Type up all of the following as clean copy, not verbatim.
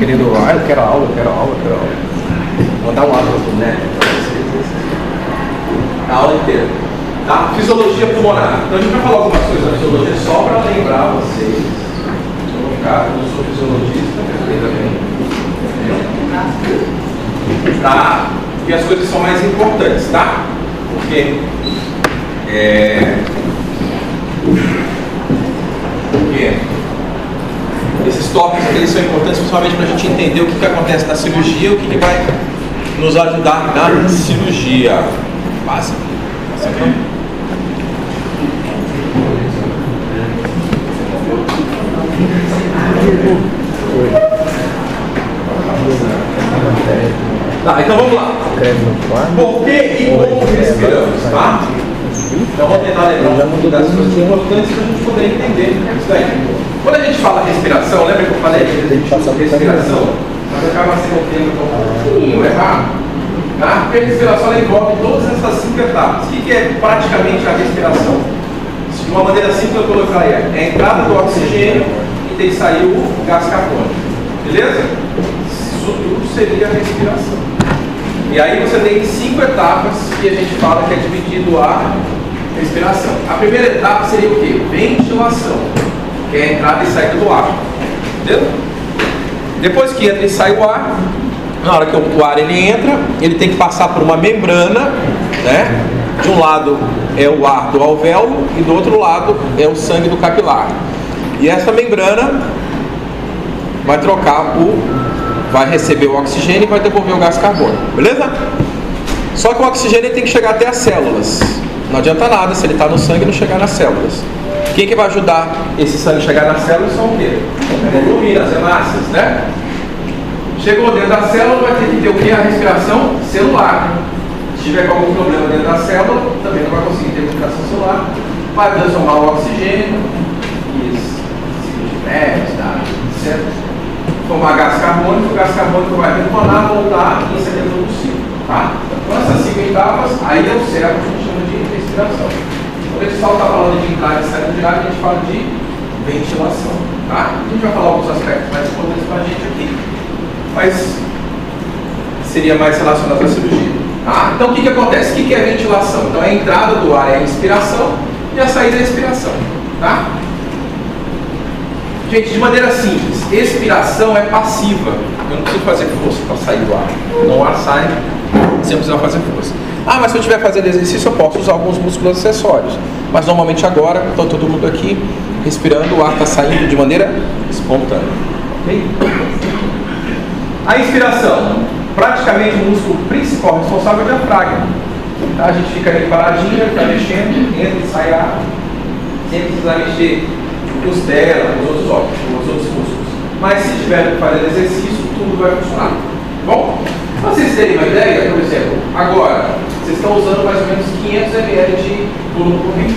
querendo, eu quero aula. Vou dar um aula pro né? A aula inteira. Tá? Fisiologia pulmonar. Então a gente vai falar algumas coisas da fisiologia só para lembrar vocês. No caso, eu não sou fisiologista, ainda bem. Tá? E as coisas são mais importantes, tá? Porque esses tópicos aqui são importantes principalmente para a gente entender o que acontece na cirurgia e o que vai nos ajudar na cirurgia. Passa. Tá, então vamos lá. Por que e como respiramos, tá? Então vamos tentar lembrar das coisas importantes para a gente poder entender isso daí. Quando a gente fala respiração, lembra que eu falei que a gente usa respiração, mas acaba sendo um tema um pouquinho errado. Tá? Porque a respiração envolve todas essas 5 etapas. O que é praticamente a respiração? De uma maneira simples eu colocaria é a entrada do oxigênio e tem que sair o gás carbônico. Beleza? Isso tudo seria a respiração. E aí você tem 5 etapas que a gente fala que é dividido a respiração. A primeira etapa seria o quê? Ventilação, que é a entrada e saída do ar. Entendeu? Depois que entra e sai o ar, na hora que o ar ele entra, ele tem que passar por uma membrana, né? De um lado é o ar do alvéolo e do outro lado é o sangue do capilar. E essa membrana vai vai receber o oxigênio e vai devolver o gás carbônico, beleza? Só que o oxigênio tem que chegar até as células. Não adianta nada se ele está no sangue e não chegar nas células. Quem que vai ajudar esse sangue a chegar nas células são o quê? Hemoglobina, hemácias, né? Chegou dentro da célula, vai ter que ter o que? A respiração celular. Se tiver algum problema dentro da célula, também não vai conseguir ter respiração celular. Vai transformar o oxigênio, ciclo de Krebs, certo? Formar gás carbônico, o gás carbônico vai retornar, voltar e isso é dentro do ciclo. Tá? Então essas 5 etapas, aí é o certo que a gente chama de respiração. Quando a gente está falando de entrada e saída de ar, a gente fala de ventilação. Tá? A gente vai falar alguns aspectos mais importantes para a gente aqui, mas seria mais relacionado à cirurgia. Tá? Então o que acontece? O que é ventilação? Então a entrada do ar é a inspiração e a saída é a expiração. Tá? Gente, de maneira simples, expiração é passiva. Eu não preciso fazer força para sair do ar. Então o ar sai sem precisar fazer força. Ah, mas se eu estiver fazendo exercício, eu posso usar alguns músculos acessórios. Mas normalmente agora, está todo mundo aqui respirando, o ar está saindo de maneira espontânea. Ok? A inspiração, praticamente o músculo principal responsável é o diafragma. Tá? A gente fica ali paradinho, está mexendo, entra e sai ar, sem precisar mexer costela, os outros órgãos, os outros músculos. Mas se tiver que fazer exercício, tudo vai funcionar. Bom, para vocês terem uma ideia, por exemplo, agora vocês estão usando mais ou menos 500 ml de volume corrente.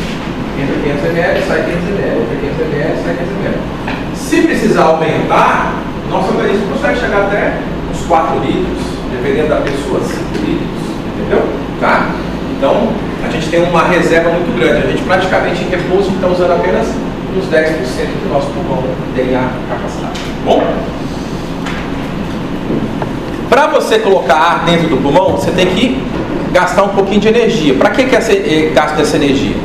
Entra 500 ml, sai 500 ml, entra 500 ml, sai 500 ml. Se precisar aumentar, nosso organismo consegue chegar até uns 4 litros, dependendo da pessoa, 5 litros, entendeu? Tá? Então, a gente tem uma reserva muito grande. A gente praticamente em repouso está usando apenas uns 10% do nosso pulmão tem a capacidade. Bom? Para você colocar ar dentro do pulmão, você tem que gastar um pouquinho de energia. Para que gasta essa energia?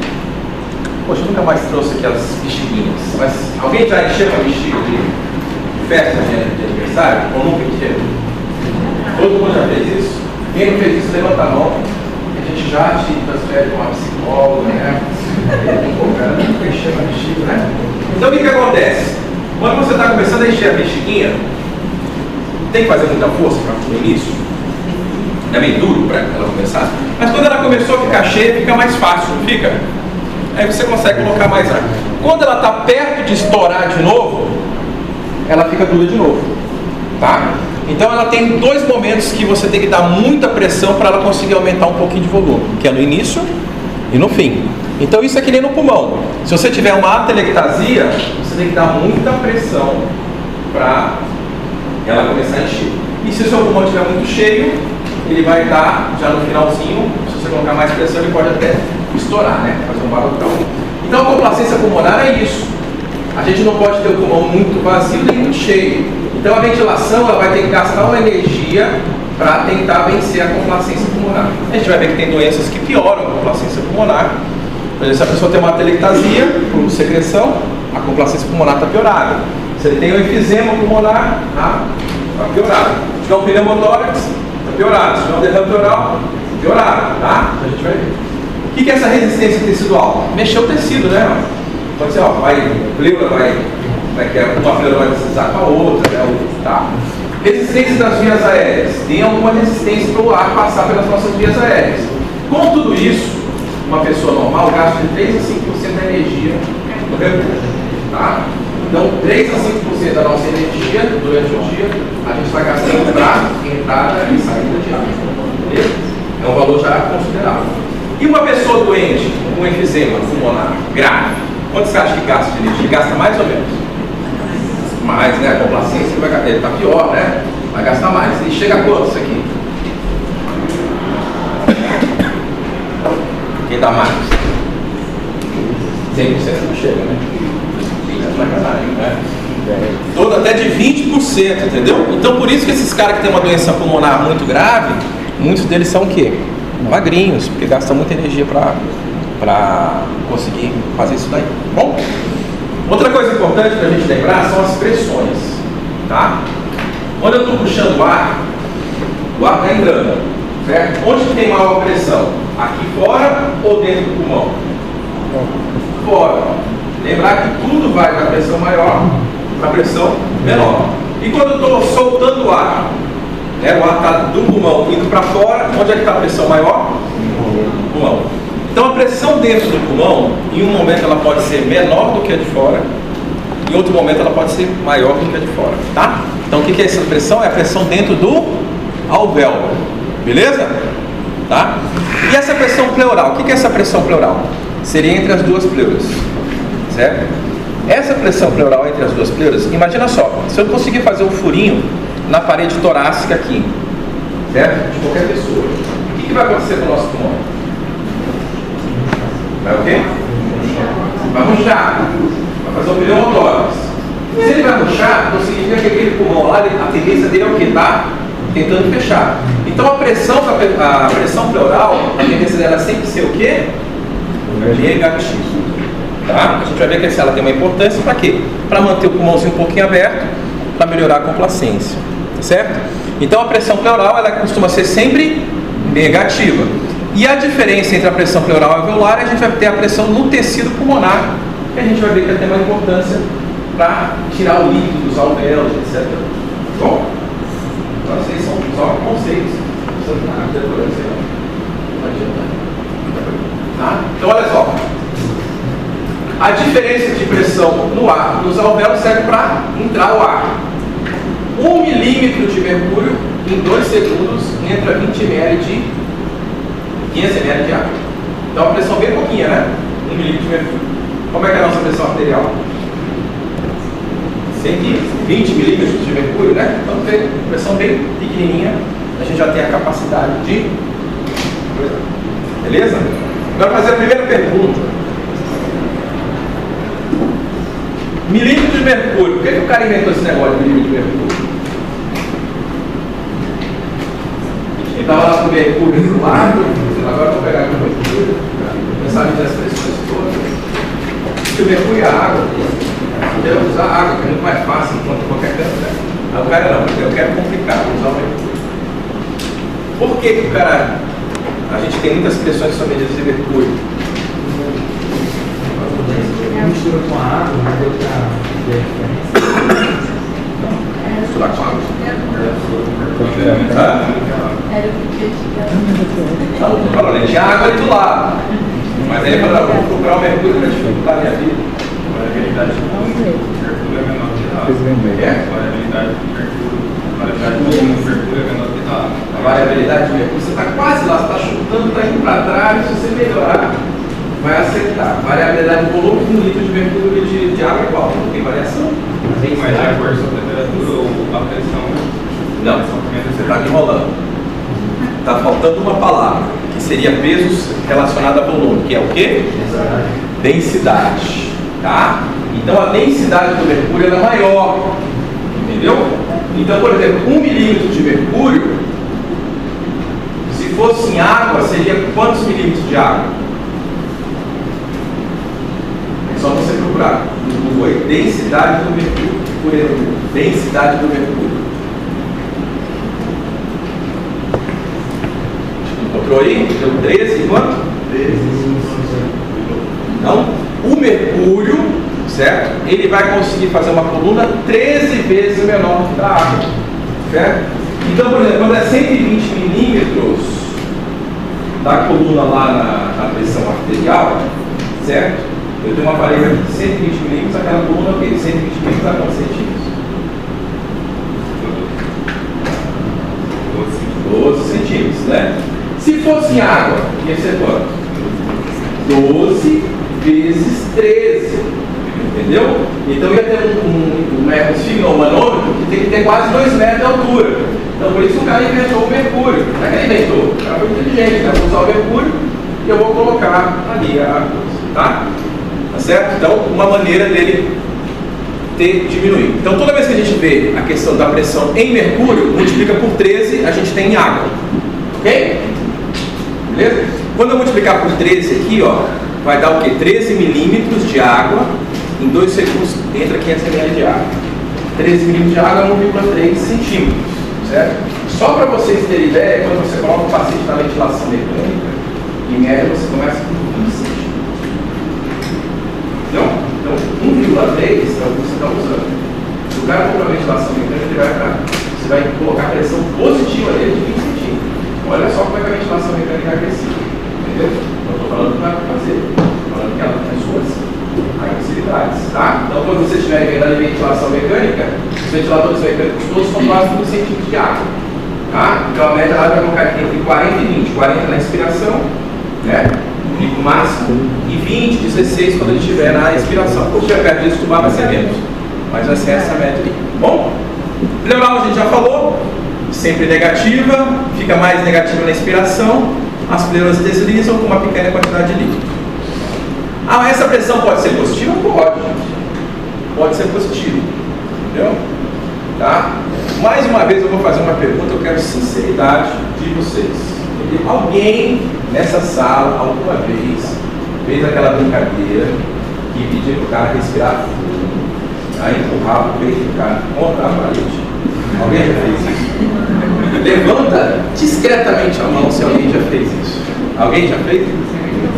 Poxa, eu nunca mais trouxe aqui as bexiguinhas. Mas alguém já encheu uma bexiga de festa de aniversário? Ou nunca encheu? Todo mundo já fez isso? Quem não fez isso, levanta a mão. A gente já te transfere com uma psicóloga, né? Nunca encheu a bexiga, né? Então o que acontece? Quando você está começando a encher a bexiguinha, tem que fazer muita força no início. É meio duro para ela começar. Mas quando ela começou a ficar cheia, fica mais fácil, não fica? Aí você consegue colocar mais ar. Quando ela está perto de estourar de novo, ela fica dura de novo. Tá? Então ela tem 2 momentos que você tem que dar muita pressão para ela conseguir aumentar um pouquinho de volume, que é no início e no fim. Então isso é que nem no pulmão. Se você tiver uma atelectasia, você tem que dar muita pressão para ela começar a encher. E se o seu pulmão estiver muito cheio, ele vai estar já no finalzinho. Se você colocar mais pressão, ele pode até estourar, né? Fazer um barulhão. Então a complacência pulmonar é isso. A gente não pode ter o pulmão muito vazio nem muito cheio. Então a ventilação ela vai ter que gastar uma energia para tentar vencer a complacência pulmonar. A gente vai ver que tem doenças que pioram a complacência pulmonar. Por exemplo, se a pessoa tem uma atelectasia por secreção, a complacência pulmonar está piorada. Se ele tem um enfisema pulmonar, está piorado. Se tiver um pneumotórax, está piorado. Se tiver um derrame pleural, piorado, tá? A gente vai ver. O que é essa resistência tecidual? Mexer o tecido, né? Pode ser, ó, pleura que uma pleura vai precisar com a outra, né? Tá? Resistência das vias aéreas. Tem alguma resistência para o ar passar pelas nossas vias aéreas. Com tudo isso, uma pessoa normal gasta de 3 a 5% da energia no mercúrio, tá? Então, 3 a 5% da nossa energia durante o dia a gente está gastando para entrada e saída de ar. Beleza? É um valor já considerável. E uma pessoa doente com enfisema pulmonar grave, quanto você acha que gasta de energia? Gasta mais ou menos? Mais, né? A complacência vai gastar, ele está pior, né? Vai gastar mais. E chega a quanto isso aqui? Quem dá mais? 100% não chega, né? Todo até de 20%, entendeu? Então por isso que esses caras que têm uma doença pulmonar muito grave, muitos deles são o quê? Magrinhos, porque gastam muita energia para conseguir fazer isso daí. Bom? Outra coisa importante para a gente lembrar são as pressões, tá? Quando eu estou puxando o ar está entrando, certo? Onde tem maior pressão? Aqui fora ou dentro do pulmão? Fora. Lembrar que tudo vai da pressão maior para a pressão menor. E quando eu estou soltando o ar, né, o ar está do pulmão indo para fora, onde é que está a pressão maior? No pulmão. Então a pressão dentro do pulmão, em um momento ela pode ser menor do que a de fora, em outro momento ela pode ser maior do que a de fora, tá? Então o que é essa pressão? É a pressão dentro do alvéolo, beleza? Tá? E essa pressão pleural, o que é essa pressão pleural? Seria entre as duas pleuras, certo? Essa pressão pleural entre as duas pleuras, imagina só, se eu conseguir fazer um furinho na parede torácica aqui, certo? De qualquer pessoa, o que vai acontecer com o nosso pulmão? Vai o quê? Vai murchar, vai fazer um pneumotórax. Se ele vai murchar, então significa que aquele pulmão lá, a tendência dele é o quê? Tá tentando fechar. Então a pressão pleural, a tendência dela é sempre ser o quê? Negativa. Tá? A gente vai ver que ela tem uma importância para quê? Para manter o pulmãozinho um pouquinho aberto, para melhorar a complacência, certo? Então a pressão pleural ela costuma ser sempre negativa. E a diferença entre a pressão pleural e alveolar, a gente vai ter a pressão no tecido pulmonar, que a gente vai ver que ela tem uma importância para tirar o líquido dos alvéolos, etc. Bom, então esses são só conceitos. Tá? Então olha só. A diferença de pressão no ar nos alvéolos serve para entrar o ar. 1 milímetro de mercúrio em 2 segundos entra 20 ml de 500 ml de água. Então a pressão bem pouquinha, né? 1 milímetro de mercúrio. Como é que é a nossa pressão arterial? 120 milímetros de mercúrio, né? Então tem pressão bem pequenininha, a gente já tem a capacidade de... Beleza? Agora fazer a primeira pergunta. Milímetro de mercúrio. Por que o cara inventou esse negócio de milímetro de mercúrio? Ele estava lá com o mercúrio do lado, agora eu vou pegar aqui o mercúrio, começar a medir as pressões todas. O mercúrio é a água. Eu quero usar água, que é muito mais fácil enquanto qualquer canto, né? Aí o cara não, porque eu quero complicar, vou usar o mercúrio. Por que o cara... A gente tem muitas pressões que são medidas de mercúrio. Mistura com a água, mas deu pra ver a diferença. Misturar com água. Não, falando, tinha água ali do lado. Mas aí ele falou, vou procurar o mercúrio para dificultar a minha vida. A variabilidade do mercúrio é menor que a água. A variabilidade do mercúrio é menor que a água. A variabilidade do mercúrio, você está quase lá, você está chutando, está indo para trás, se você melhorar, vai acertar. Variabilidade do volume de 1 litro de mercúrio de água é igual, não tem variação. Mas de acordo com a temperatura ou a pressão, não, você está enrolando. Está faltando uma palavra, que seria pesos relacionado a volume, que é o quê? Densidade. Tá? Então a densidade do mercúrio é maior, entendeu? Então, por exemplo, 1 milímetro de mercúrio, se fosse em água, seria quantos milímetros de água? É só você procurar no Google aí, densidade do mercúrio. Por exemplo, densidade do mercúrio. Encontrou aí? Deu 13 quanto? 13. Então, o mercúrio, certo? Ele vai conseguir fazer uma coluna 13 vezes menor que a da água, certo? Então, por exemplo, quando é 120 milímetros da coluna lá na pressão arterial, certo? Eu tenho uma parede aqui de 120 milímetros, aquela coluna aqui de 120 milímetros a quantos centímetros? 12 centímetros, né? Se fosse em água, ia ser quanto? 12 vezes 13. Entendeu? Então ia ter um sfigmomanômetro que tem que ter quase 2 metros de altura. Então por isso o cara inventou o mercúrio. Não é que ele inventou, o cara foi inteligente, né? Vou usar o mercúrio e eu vou colocar ali a coisa, tá? Tá certo? Então uma maneira dele diminuir. Então toda vez que a gente vê a questão da pressão em mercúrio, multiplica por 13, a gente tem em água. Ok? Beleza? Quando eu multiplicar por 13 aqui, ó, vai dar o quê? 13 milímetros de água. Em 2 segundos entra 500 ml de água. 13 milímetros de água é 1,3 centímetros, certo? Só para vocês terem ideia, quando você coloca o paciente na ventilação mecânica, em média você começa com 20 centímetros. Então 1,3 é o que você está usando. Se o cara for para ventilação mecânica, você vai colocar a pressão positiva dele de 20 centímetros. Olha só como é que a ventilação mecânica é agressiva. Entendeu? Não estou falando que vai fazer, estou falando que ela tem suas agressividades, tá? Então, quando você estiver vendo a ventilação mecânica, os ventiladores mecânicos todos são quase 1 centímetro de água, tá? Então, a média lá vai colocar aqui entre 40 e 20. 40 na inspiração, né? O pico máximo, e 20, 16 quando ele estiver na expiração. Se estiver perto disso, tubar vai ser menos, mas vai ser essa média aqui. Bom, pleural a gente já falou, sempre negativa, fica mais negativa na inspiração, as pleuras deslizam com uma pequena quantidade de líquido. Ah, mas essa pressão pode ser positiva? Pode, gente. Pode ser positiva. Entendeu? Tá? Mais uma vez eu vou fazer uma pergunta, eu quero sinceridade de vocês. Entendeu? Alguém nessa sala, alguma vez, fez aquela brincadeira que pedia para o cara respirar fundo, aí empurrava o peito do cara contra a parede? Alguém já fez isso? Levanta discretamente a mão se alguém já fez isso. Alguém já fez?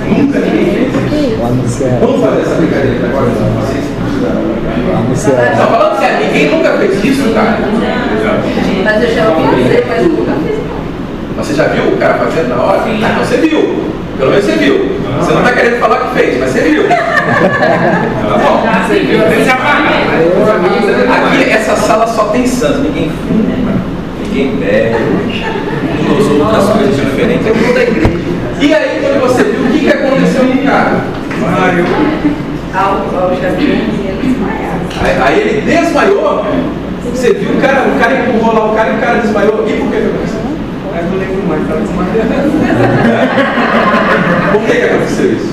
Nunca ninguém fez isso. Vamos fazer essa brincadeira agora, vocês? Não, falando sério, ninguém nunca fez isso, cara. Mas eu já ouvi fazer, mas nunca fiz. Você já viu o cara fazendo na hora? Ah, então você viu. Pelo menos você viu. Você não está querendo falar que fez, mas você viu. Tá bom? Aqui, essa sala só tem santo. Ninguém fuma, ninguém bebe, ninguém usa outras coisas diferentes. É tudo da igreja. E aí, quando você viu, o que aconteceu com o cara? Mário. Aí ele desmaiou. Você viu o cara empurrou lá o cara e o cara desmaiou. E por que aconteceu? Mas não lembro mais, estava desmaiando. Por que aconteceu isso?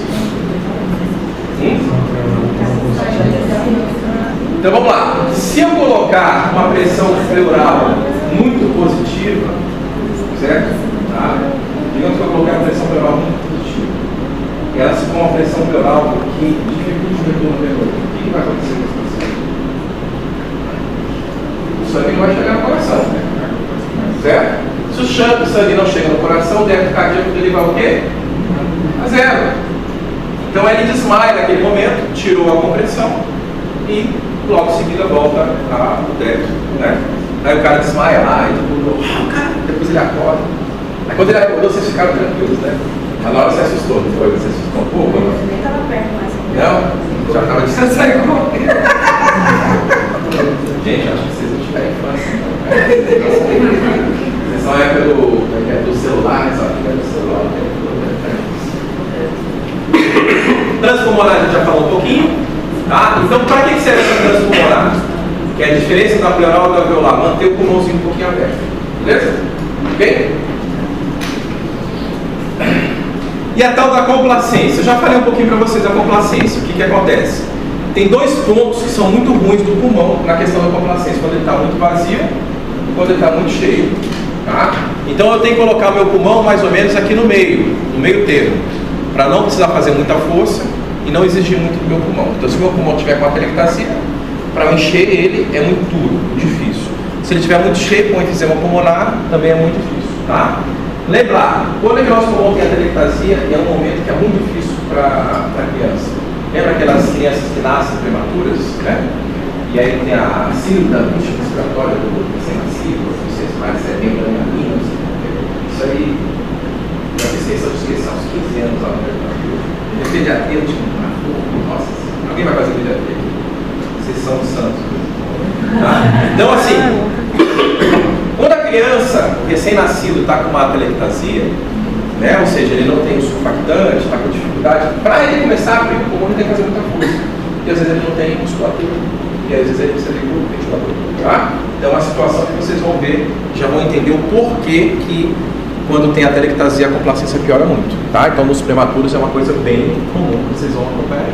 Então vamos lá. Se eu colocar uma pressão pleural muito positiva, certo? Tá? Digamos que eu colocar uma pressão pleural muito positiva, ela se for uma pressão pleural que dificulta o retorno venoso, o que vai acontecer com essa pressão? O sangue não vai chegar no coração, né? Certo? Se o sangue não chega no coração, o débito cardíaco dele vai o quê? A zero. Então ele desmaia naquele momento, tirou a compressão e logo em seguida volta ao débito, né? Aí o cara desmaia lá e todo mundo, cara, depois ele acorda. Aí quando ele acordou, vocês ficaram tranquilos, né? Mas na hora você assustou, não foi? Você assustou um pouco? Você nem estava perto mais. Não? Já estava de sair correndo. Gente, acho que vocês não tiveram infância. Vocês são a época do celular, essa época do celular. Transpulmonar a gente já falou um pouquinho. Tá? Então, para que serve essa transpulmonar? Que é a diferença da pleural e da alveolar. Manter o pulmãozinho um pouquinho aberto. Beleza? Ok? E a tal da complacência. Eu já falei um pouquinho para vocês da complacência. O que acontece? Tem dois pontos que são muito ruins do pulmão na questão da complacência. Quando ele está muito vazio quando ele está muito cheio. Tá? Então eu tenho que colocar o meu pulmão mais ou menos aqui no meio termo, para não precisar fazer muita força e não exigir muito do meu pulmão. Então se o meu pulmão tiver com atelectasia, para eu encher ele é muito duro, difícil. Se ele estiver muito cheio com enfisema pulmonar, também é muito difícil. Tá? Lembrar, quando é que o nosso pulmão tem atelectasia, é um momento que é muito difícil para a criança. Lembra aquelas crianças que nascem prematuras, né? E aí tem a síndrome da angústia respiratória do recém-nascido, vocês mais membrana, isso aí, já fiz questão de esquecer aos 15 anos lá no mercado. Eu pediatria, tipo, nossa, alguém vai fazer pediatria? Vocês são santos. Tá? Então, assim, quando a criança, o recém-nascido, está com uma atelectasia, né? Ou seja, ele não tem o surfactante, está com dificuldade, para ele começar a abrir o pulmão, ele tem que fazer muita força. E às vezes ele não tem musculatura. E às vezes ele precisa de ventilador. Tá? Então é uma situação que vocês vão ver, já vão entender o porquê que quando tem atelectasia a complacência piora muito. Tá? Então nos prematuros é uma coisa bem comum, vocês vão acompanhar.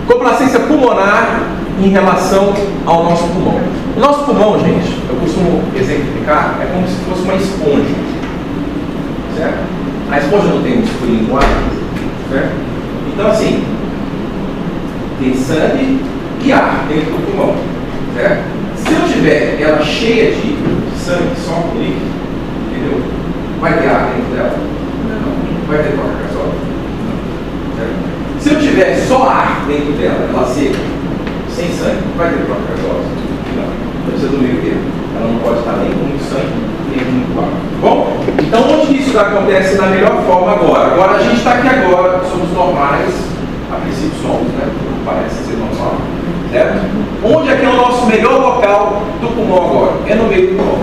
Complacência pulmonar em relação ao nosso pulmão. O nosso pulmão, gente, eu costumo exemplificar, é como se fosse uma esponja. Certo? A esponja não tem um escurinho no ar, certo? Então assim, tem sangue e ar dentro do pulmão, certo? Se eu tiver ela cheia de sangue, só com líquido, entendeu? Vai ter ar dentro dela? Não. Vai ter troca gasosa? Não. Certo? Se eu tiver só ar dentro dela, ela seca, sem sangue, vai ter troca gasosa? Não. Precisa do meio termo. Ela não pode estar nem com muito sangue, nem com muito ar. Bom, então onde isso acontece na melhor forma agora? Agora a gente está aqui agora, somos normais, a princípio somos, né? Parece ser normal. Certo? Onde é que é o nosso melhor local do pulmão agora? É no meio do pulmão.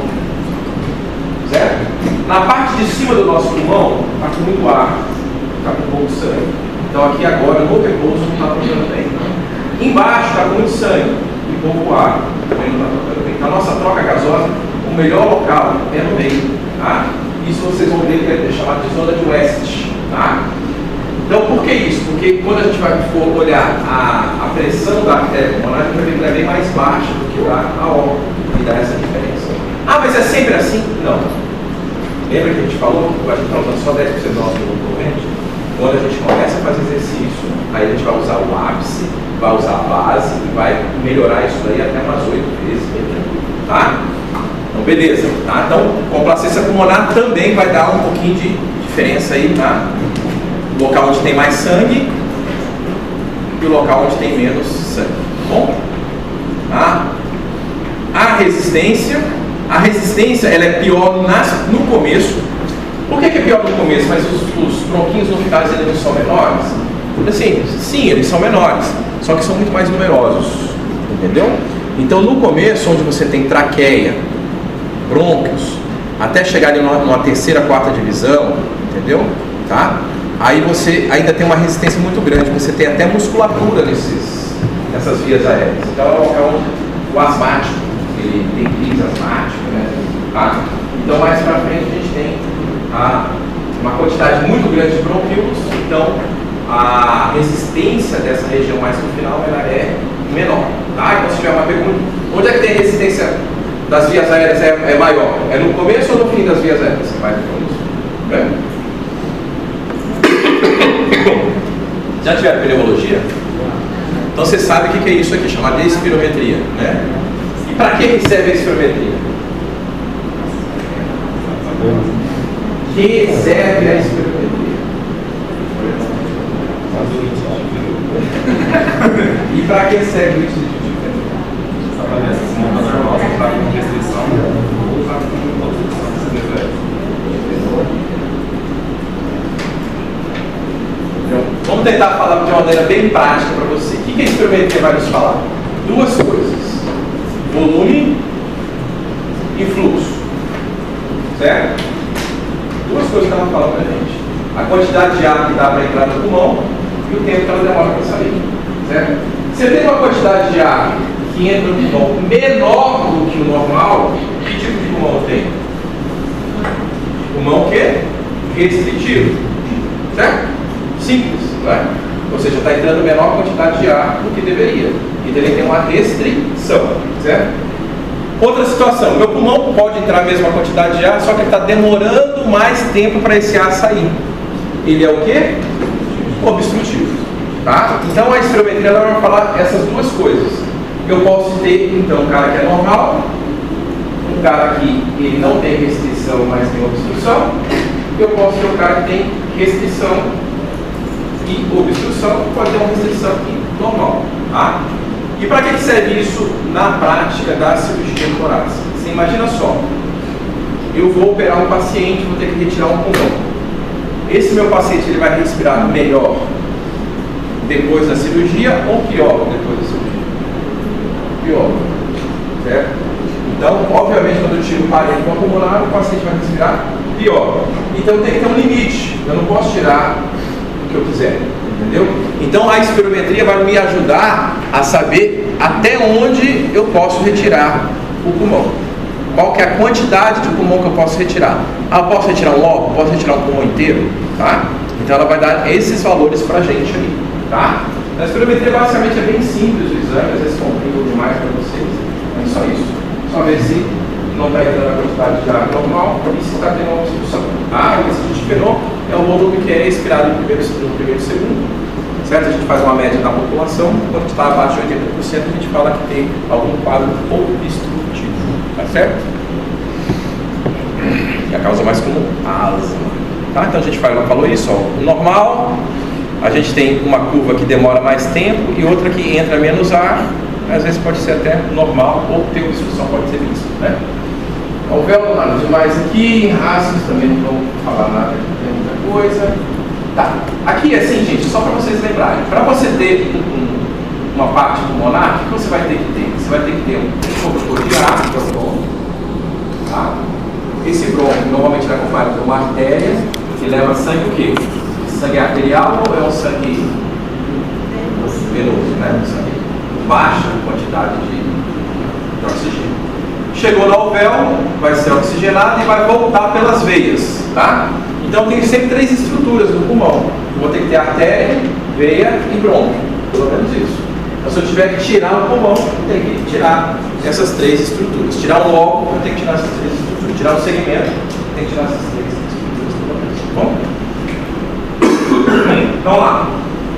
Certo? Na parte de cima do nosso pulmão, está com muito ar, está com pouco sangue. Então aqui agora, no repouso, não está trocando bem. Embaixo está com muito sangue e pouco ar, também não está trocando bem. Então a nossa troca gasosa, o melhor local é no meio. Tá? Isso vocês vão ver que é chamado de zona de West. Tá? Então, por que isso? Porque quando a gente for olhar a pressão da artéria pulmonar, a gente vai ver que ela é bem mais baixa do que a aorta, e dá essa diferença. Ah, mas é sempre assim? Não. Lembra que a gente falou que a gente está usando só 10% do nosso volume corrente? Quando a gente começa a fazer exercício, aí a gente vai usar o ápice, vai usar a base e vai melhorar isso daí até umas 8 vezes. Tá? Então, beleza. Tá? Então, complacência pulmonar também vai dar um pouquinho de diferença aí, tá? Local onde tem mais sangue e o local onde tem menos sangue. Bom? Tá? A resistência ela é pior no começo. Por que é pior no começo? Mas os bronquinhos no final eles não são menores? Assim, sim, eles são menores, só que são muito mais numerosos. Entendeu? Então no começo, onde você tem traqueia, brônquios, até chegar ali numa terceira, quarta divisão, entendeu? Tá? Aí você ainda tem uma resistência muito grande, você tem até musculatura nessas vias aéreas. Então é onde o asmático, ele tem crise asmática, né? Tá? Então mais pra frente a gente tem uma quantidade muito grande de bronquíolos, então a resistência dessa região mais no final ela é menor. Tá? Então se tiver uma pergunta, onde é que tem resistência das vias aéreas é maior? É no começo ou no fim das vias aéreas? Mais no começo. Né? Já tiveram pneumologia? Então você sabe o que é isso aqui, chamado de espirometria, né? E para que serve a espirometria? Que serve a espirometria? E para que serve isso? Vamos tentar falar de uma maneira bem prática para você. O que a espirometria vai nos falar? Duas coisas: volume e fluxo. Certo? Duas coisas que ela fala para a gente: a quantidade de ar que dá para entrar no pulmão e o tempo que ela demora para sair. Certo? Se eu tenho uma quantidade de ar que entra no pulmão menor do que o normal, que tipo de pulmão eu tenho? Pulmão o quê? Restritivo. Certo? Simples. Né? Ou seja, está entrando menor quantidade de ar do que deveria. Então ele tem uma restrição. Certo? Outra situação, meu pulmão pode entrar a mesma quantidade de ar, só que ele está demorando mais tempo para esse ar sair. Ele é o quê? Obstrutivo. Tá? Então a espirometria ela vai falar essas duas coisas. Eu posso ter, então, um cara que é normal, um cara que ele não tem restrição, mas tem obstrução. Eu posso ter um cara que tem restrição e obstrução, pode ter uma restrição e normal. Tá? E para que serve isso na prática da cirurgia torácica? Você imagina só, eu vou operar um paciente, vou ter que retirar um pulmão. Esse meu paciente ele vai respirar melhor depois da cirurgia ou pior depois da cirurgia? Pior, certo? Então, obviamente, quando eu tiro o parênquima pulmonar, o paciente vai respirar pior. Então tem que ter um limite, eu não posso tirar o que eu quiser. Entendeu? Então a espirometria vai me ajudar a saber até onde eu posso retirar o pulmão. Qual que é a quantidade de pulmão que eu posso retirar? Ah, eu posso retirar um lobo? Posso retirar um pulmão inteiro? Tá? Então ela vai dar esses valores pra gente ali. Tá? A espirometria basicamente é bem simples o exame, às vezes complica demais para vocês. É só isso. Só ver se não está entrando a quantidade de ar normal e se está tendo uma obstrução. Ah, esse que a gente esperou é o volume que é expirado no primeiro e segundo. Certo? A gente faz uma média da população, quando está abaixo de 80%, a gente fala que tem algum quadro obstrutivo. Tá certo? E a causa mais comum, asma. Tá? Então a gente falou isso, ó. O normal, a gente tem uma curva que demora mais tempo e outra que entra menos ar, às vezes pode ser até normal, ou ter obstrução, pode ser isso, né? Alvéolo, nada demais aqui, raças também não vou falar nada, tem muita coisa. Tá, aqui assim, gente, só para vocês lembrarem, para você ter uma parte pulmonar, o que você vai ter que ter? Você vai ter que ter um condutor de ar, que é o bronco, tá? Esse bronco normalmente vai acompanhado por uma artéria, que leva sangue o quê? Sangue arterial ou é um sangue venoso, né? Sangue baixa quantidade de oxigênio. Chegou no alvéolo, vai ser oxigenado e vai voltar pelas veias, tá? Então tem sempre três estruturas no pulmão. Eu vou ter que ter artéria, veia e bronco, pelo menos isso. Então se eu tiver que tirar o pulmão, eu tenho que tirar essas três estruturas. Tirar um lobo, eu tenho que tirar essas três estruturas. Tirar um segmento, eu tenho que tirar essas três estruturas, pelo menos. Bom? Vamos lá.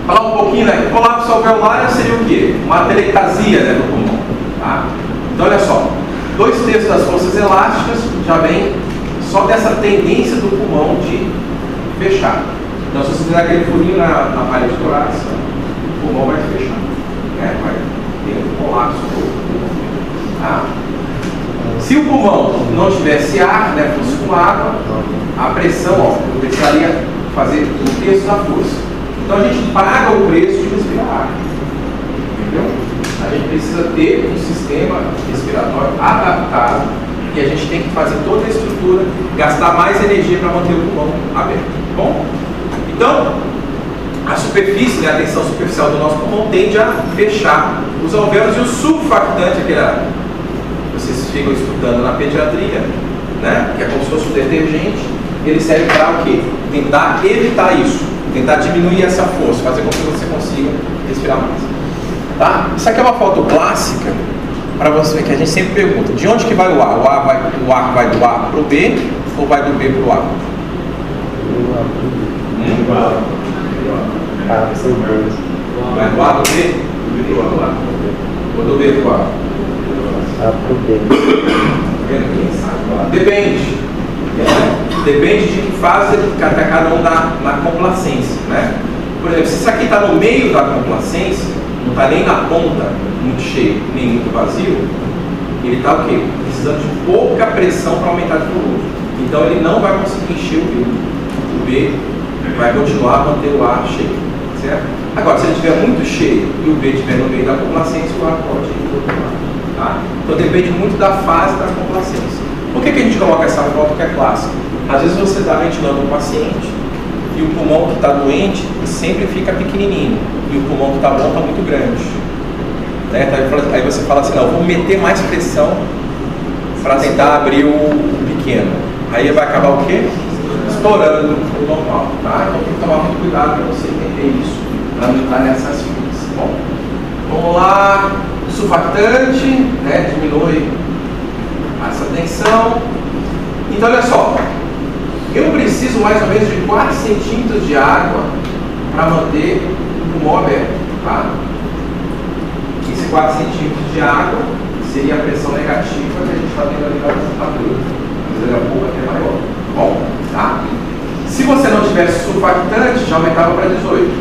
Falar um pouquinho, né? Colapso alveolar seria o quê? Uma atelectasia, né, do pulmão. Tá? Então olha só, 2/3 das forças elásticas já vem só dessa tendência do pulmão de fechar. Então se você fizer aquele furinho na parede torácica, o pulmão vai fechar, né? Vai ter um colapso do pulmão. Tá? Se o pulmão não tivesse ar, né, fosse com água, a pressão, ó, eu precisaria fazer 1/3 da força. Então a gente paga o preço de respirar ar. Entendeu? A gente precisa ter um sistema respiratório adaptado e a gente tem que fazer toda a estrutura, gastar mais energia para manter o pulmão aberto. Bom? Então, a superfície, né, a tensão superficial do nosso pulmão tende a fechar os alvéolos e o surfactante, vocês ficam escutando na pediatria, né, que é como se fosse um detergente, ele serve para o quê? Tentar evitar isso. Tentar diminuir essa força, fazer com que você consiga respirar mais. Tá? Isso aqui é uma foto clássica para você ver que a gente sempre pergunta: de onde que vai o ar? O ar vai do A para o B ou vai do B para o A? Vai do A para o B? Ou do B para o A? Para o B. Depende. Depende de que fase cada um na complacência, né? Por exemplo, se isso aqui está no meio da complacência, não está nem na ponta, muito cheio, nem muito vazio, ele está o quê? Precisando de pouca pressão para aumentar de volume. Então ele não vai conseguir encher o B. O B vai continuar a manter o ar cheio, certo? Agora, se ele estiver muito cheio e o B estiver no meio da complacência, o ar pode ir para o outro lado, tá? Então depende muito da fase da complacência. Por que a gente coloca essa foto que é clássica? Às vezes você está ventilando um paciente e o pulmão que está doente sempre fica pequenininho e o pulmão que está bom está muito grande, né? Aí você fala assim: não, vou meter mais pressão para tentar abrir o pequeno. Aí vai acabar o quê? Estourando o normal, tá? Então tem que tomar muito cuidado para você entender isso, para não entrar nessas filas. Bom, vamos lá. O surfactante, né, diminui atenção. Então, olha só. Eu preciso mais ou menos de 4 centímetros de água para manter o pulmão aberto. Tá? Esse 4 centímetros de água seria a pressão negativa que a gente está vendo ali na temperatura. Mas ele é um pouco até maior. Bom, tá? Se você não tivesse surfactante, já aumentava para 18.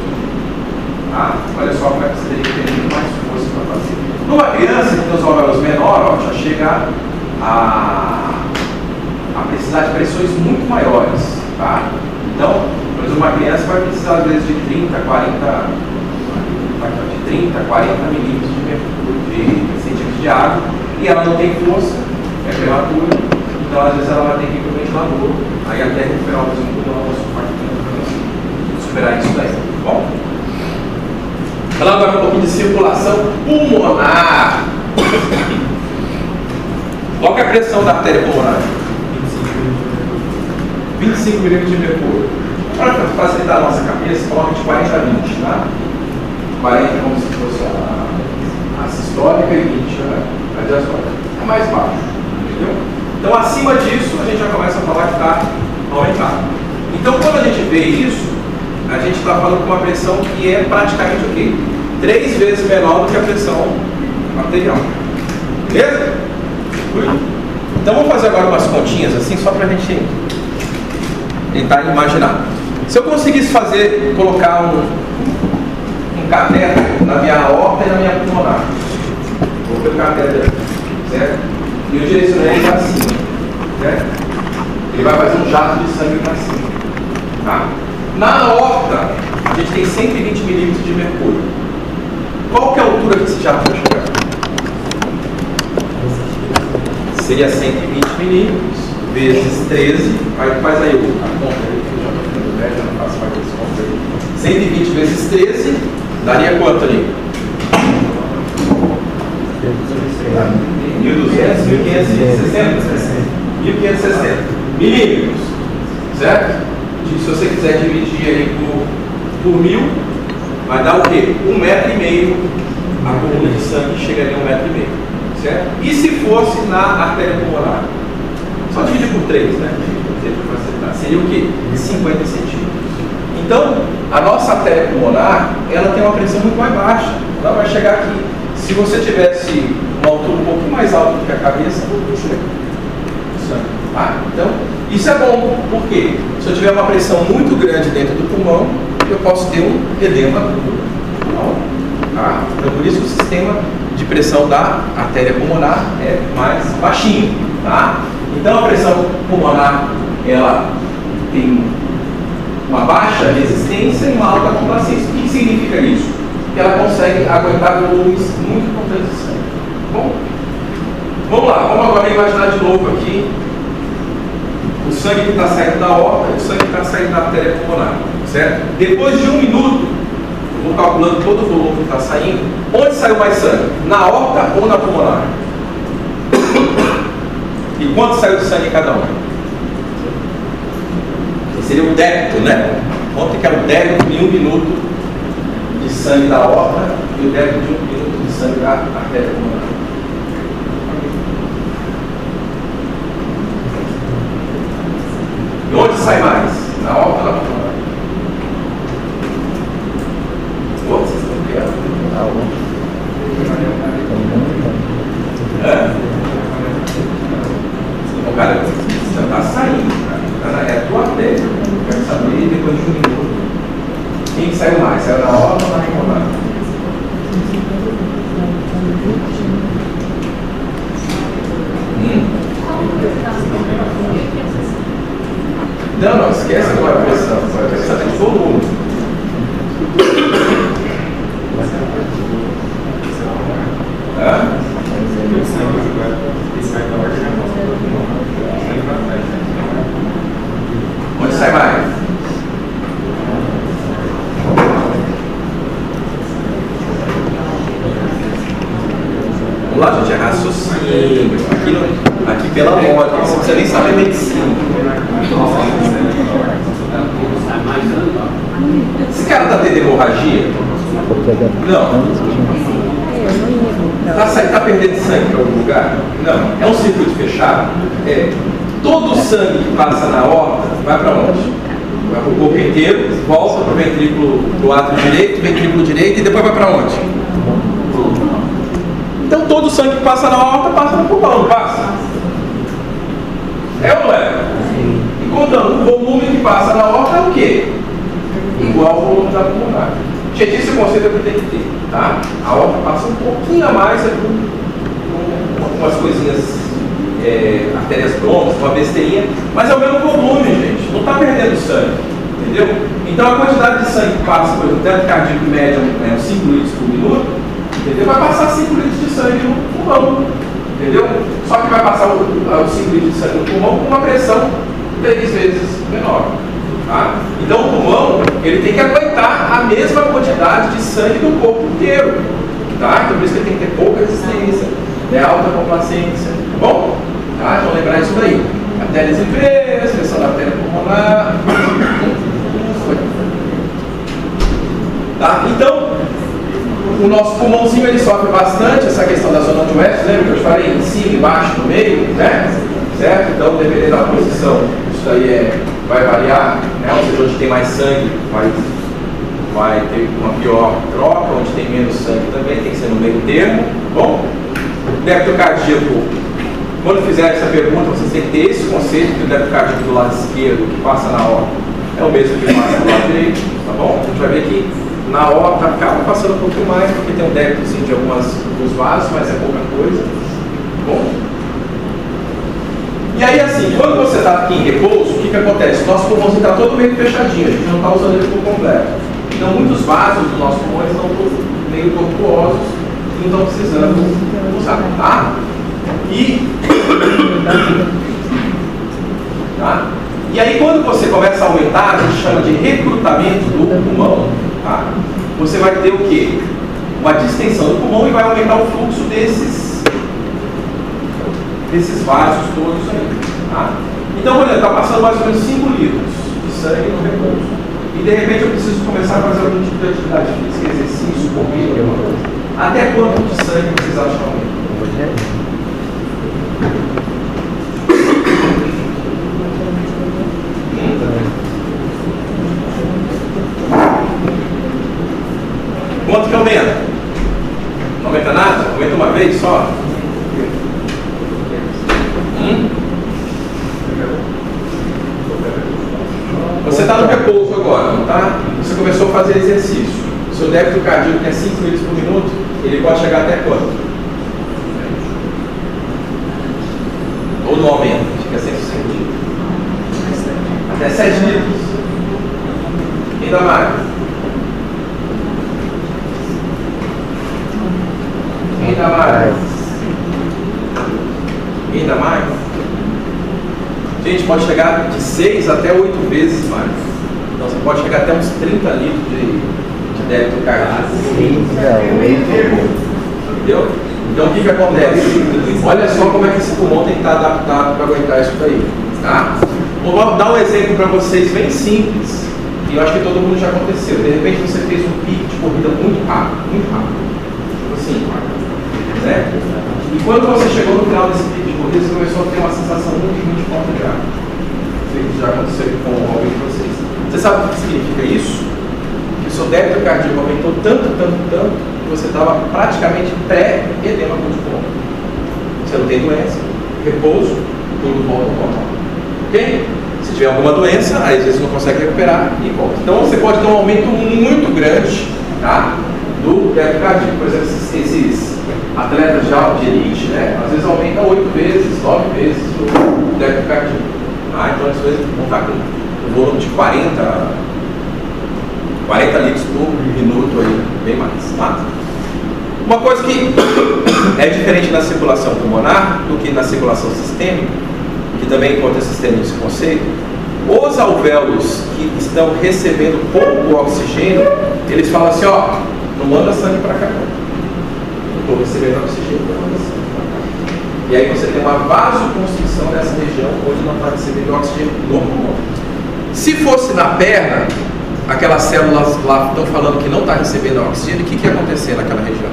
Tá? Olha só como é que você teria que ter muito mais força para fazer. Numa criança que tem os óvulos menores, ó, já chega a precisar de pressões muito maiores. Tá? Então, por exemplo, uma criança vai precisar às vezes de 30, 40 milímetros de centímetros de água, e ela não tem força, é prematura, então às vezes ela vai ter que ir para o ventilador, aí até recuperar o pulmão, para superar isso daí. Bom? Falando agora um pouquinho de circulação pulmonar. Qual que é a pressão da artéria pulmonar? 25 milímetros de mercúrio. Para facilitar a nossa cabeça, coloca de 40 a 20, tá? 40 como se fosse a sistólica e 20, né? A diastólica. É mais baixo, entendeu? Então, acima disso, a gente já começa a falar que está aumentado. Então, quando a gente vê isso, a gente está falando com uma pressão que é praticamente o quê? 3 vezes menor do que a pressão arterial. Beleza? Então, vamos fazer agora umas continhas assim, só para a gente tentar imaginar. Se eu conseguisse colocar um catéter na minha aorta e na minha pulmonar, vou ter o catéter aqui, certo? E eu direcionei ele para cima, certo? Ele vai fazer um jato de sangue para cima. Tá? Na aorta, a gente tem 120 milímetros de mercúrio. Qual que é a altura que esse jato vai chegar? Seria 120 milímetros vezes 13. Faz aí a conta aí, que eu já estou ficando velho, já não faço mais esse conta aí. 120 vezes 13, daria quanto ali? 1.200, 1.560? 1.560 milímetros, certo? Se você quiser dividir aí por 1.000, vai dar o quê? 1,5 metro a coluna de sangue chegaria a 1,5 metro, certo? E se fosse na artéria pulmonar? Só dividir por 3, né? Seria o quê? 50 centímetros. Então, a nossa artéria pulmonar, ela tem uma pressão muito mais baixa. Ela vai chegar aqui. Se você tivesse uma altura um pouquinho mais alta do que a cabeça, não chega. Tá? Então, isso é bom. Por quê? Se eu tiver uma pressão muito grande dentro do pulmão, eu posso ter um edema do pulmão. Tá? Então, por isso que o sistema de pressão da artéria pulmonar é mais baixinho. Tá? Então, a pressão pulmonar, ela tem uma baixa resistência e uma alta complacência. O que significa isso? Que ela consegue aguentar volumes muito importantes de sangue. Bom, vamos lá, vamos agora imaginar de novo aqui o sangue que está saindo da aorta e o sangue que está saindo da artéria pulmonar, certo? Depois de 1 minuto, eu vou calculando todo o volume que está saindo. Onde saiu mais sangue? Na aorta ou na pulmonar? E quanto saiu de sangue em cada um? Esse seria o débito, né? Quanto que é o débito em 1 minuto de sangue da aorta e o débito de 1 minuto de sangue da artéria pulmonar? E onde sai mais? Na aorta ou na pulmonar? Quanto vocês estão querendo? Na aorta. Então, cara, você já está saindo, cara. É a tua artéria. Eu quero saber depois de 1 minuto. Quem saiu mais? Saiu na aorta ou na pulmonar? Não, esquece qual é a pressão. Vai precisar de volume. Onde sai mais? Vamos lá, gente, é raciocínio. Aqui pela moda, você não precisa nem saber medicina. Esse cara tá tendo hemorragia? Não. Tá perdendo sangue para algum lugar? Não. É um circuito fechado? É. Todo o sangue que passa na aorta vai para onde? Vai para o corpo inteiro, volta para o ventrículo, do átrio direito, ventrículo direito e depois vai para onde? Então todo o sangue que passa na aorta passa no pulmão, não passa? É ou não é? E contando, o volume que passa na aorta é o quê? Igual ao volume da pulmonar. Gente, esse conceito é que tem que ter, tá? A aorta passa um pouquinho a mais, com algumas coisinhas, artérias broncas, uma besteirinha, mas é o mesmo volume, gente. Não está perdendo sangue, entendeu? Então a quantidade de sangue que passa, por exemplo, teto cardíaco médio é uns 5 litros por minuto, entendeu? Vai passar 5 litros de sangue no pulmão, entendeu? Só que vai passar os 5 litros de sangue no pulmão com uma pressão 3 vezes menor. Tá? Então o pulmão ele tem que aguentar a mesma quantidade de sangue do corpo inteiro. Tá? Então por isso que ele tem que ter pouca resistência, né? Alta complacência. Tá bom? Tá? Então lembrar isso daí. Artérias e veias, pressão da artéria pulmonar. Tá? Então, o nosso pulmãozinho ele sofre bastante essa questão da zona de West, lembra que eu te falei em cima, embaixo, no meio, né? Certo? Então, dependendo da posição, isso aí vai variar, né? Ou seja, onde tem mais sangue, vai ter uma pior troca, onde tem menos sangue também, tem que ser no meio termo, bom? Débito cardíaco, quando fizer essa pergunta, vocês têm que ter esse conceito que o débito cardíaco do lado esquerdo, que passa na aorta, é o mesmo que passa do lado direito, tá bom? A gente vai ver que na aorta acaba passando um pouquinho mais, porque tem um débitozinho de alguns vasos, mas é pouca coisa, tá bom? E aí assim, quando você está aqui em repouso, o que acontece? O nosso pulmãozinho está todo meio fechadinho, a gente não está usando ele por completo. Então muitos vasos do nosso pulmão estão meio tortuosos e não estão precisando usar, tá? E aí quando você começa a aumentar, a gente chama de recrutamento do pulmão, tá? Você vai ter o quê? Uma distensão do pulmão e vai aumentar o fluxo desses vasos todos aí, tá? Então, por exemplo, está passando mais ou menos 5 litros de sangue no repouso. E de repente eu preciso começar a fazer algum tipo de atividade física, exercício, corrida, alguma coisa. Até quanto de sangue vocês acham que aumenta? Quanto que aumenta? Não aumenta nada? Aumenta uma vez só? Você está no repouso agora, não está? Você começou a fazer exercício. O seu débito cardíaco tem 5 litros por minuto, ele pode chegar até quanto? Ou não aumenta? Fica 105 litros. Até 7 litros. Ainda mais. Ainda mais. Ainda mais. Gente, pode chegar de 6 até 8 vezes mais. Então você pode chegar até uns 30 litros de débito cardíaco. Entendeu? Então o que acontece? Olha só como é que esse pulmão tem que estar adaptado para aguentar isso daí. Tá? Vou dar um exemplo para vocês bem simples. E eu acho que todo mundo já aconteceu. De repente você fez um pique de corrida muito rápido. Tipo assim, certo? E quando você chegou no final desse pique de corrida, você começou a ter uma sensação muito forte de ar. Isso já aconteceu com alguém de vocês. Você sabe o que significa isso? Que o seu débito cardíaco aumentou tanto, que você estava praticamente pré-edema pulmonar. Você não tem doença, repouso, tudo volta ao normal. Ok? Se tiver alguma doença, aí às vezes não consegue recuperar e volta. Então você pode ter um aumento muito grande, tá? Do débito cardíaco. Por exemplo, esses atletas de elite, né? Às vezes aumenta 8 vezes, 9 vezes o débito cardíaco. Então às vezes vão estar com um volume de 40 litros por minuto aí, bem mais, tá? Uma coisa que é diferente na circulação pulmonar do que na circulação sistêmica, que também encontra sistema esse conceito, os alvéolos que estão recebendo pouco oxigênio, eles falam assim, ó, não manda sangue para cá não. Estou recebendo oxigênio, não manda sangue para cá. E aí você tem uma vasoconstrição nessa região onde não está recebendo oxigênio no pulmão. Se fosse na perna, aquelas células lá estão falando que não está recebendo oxigênio, o que ia acontecer naquela região?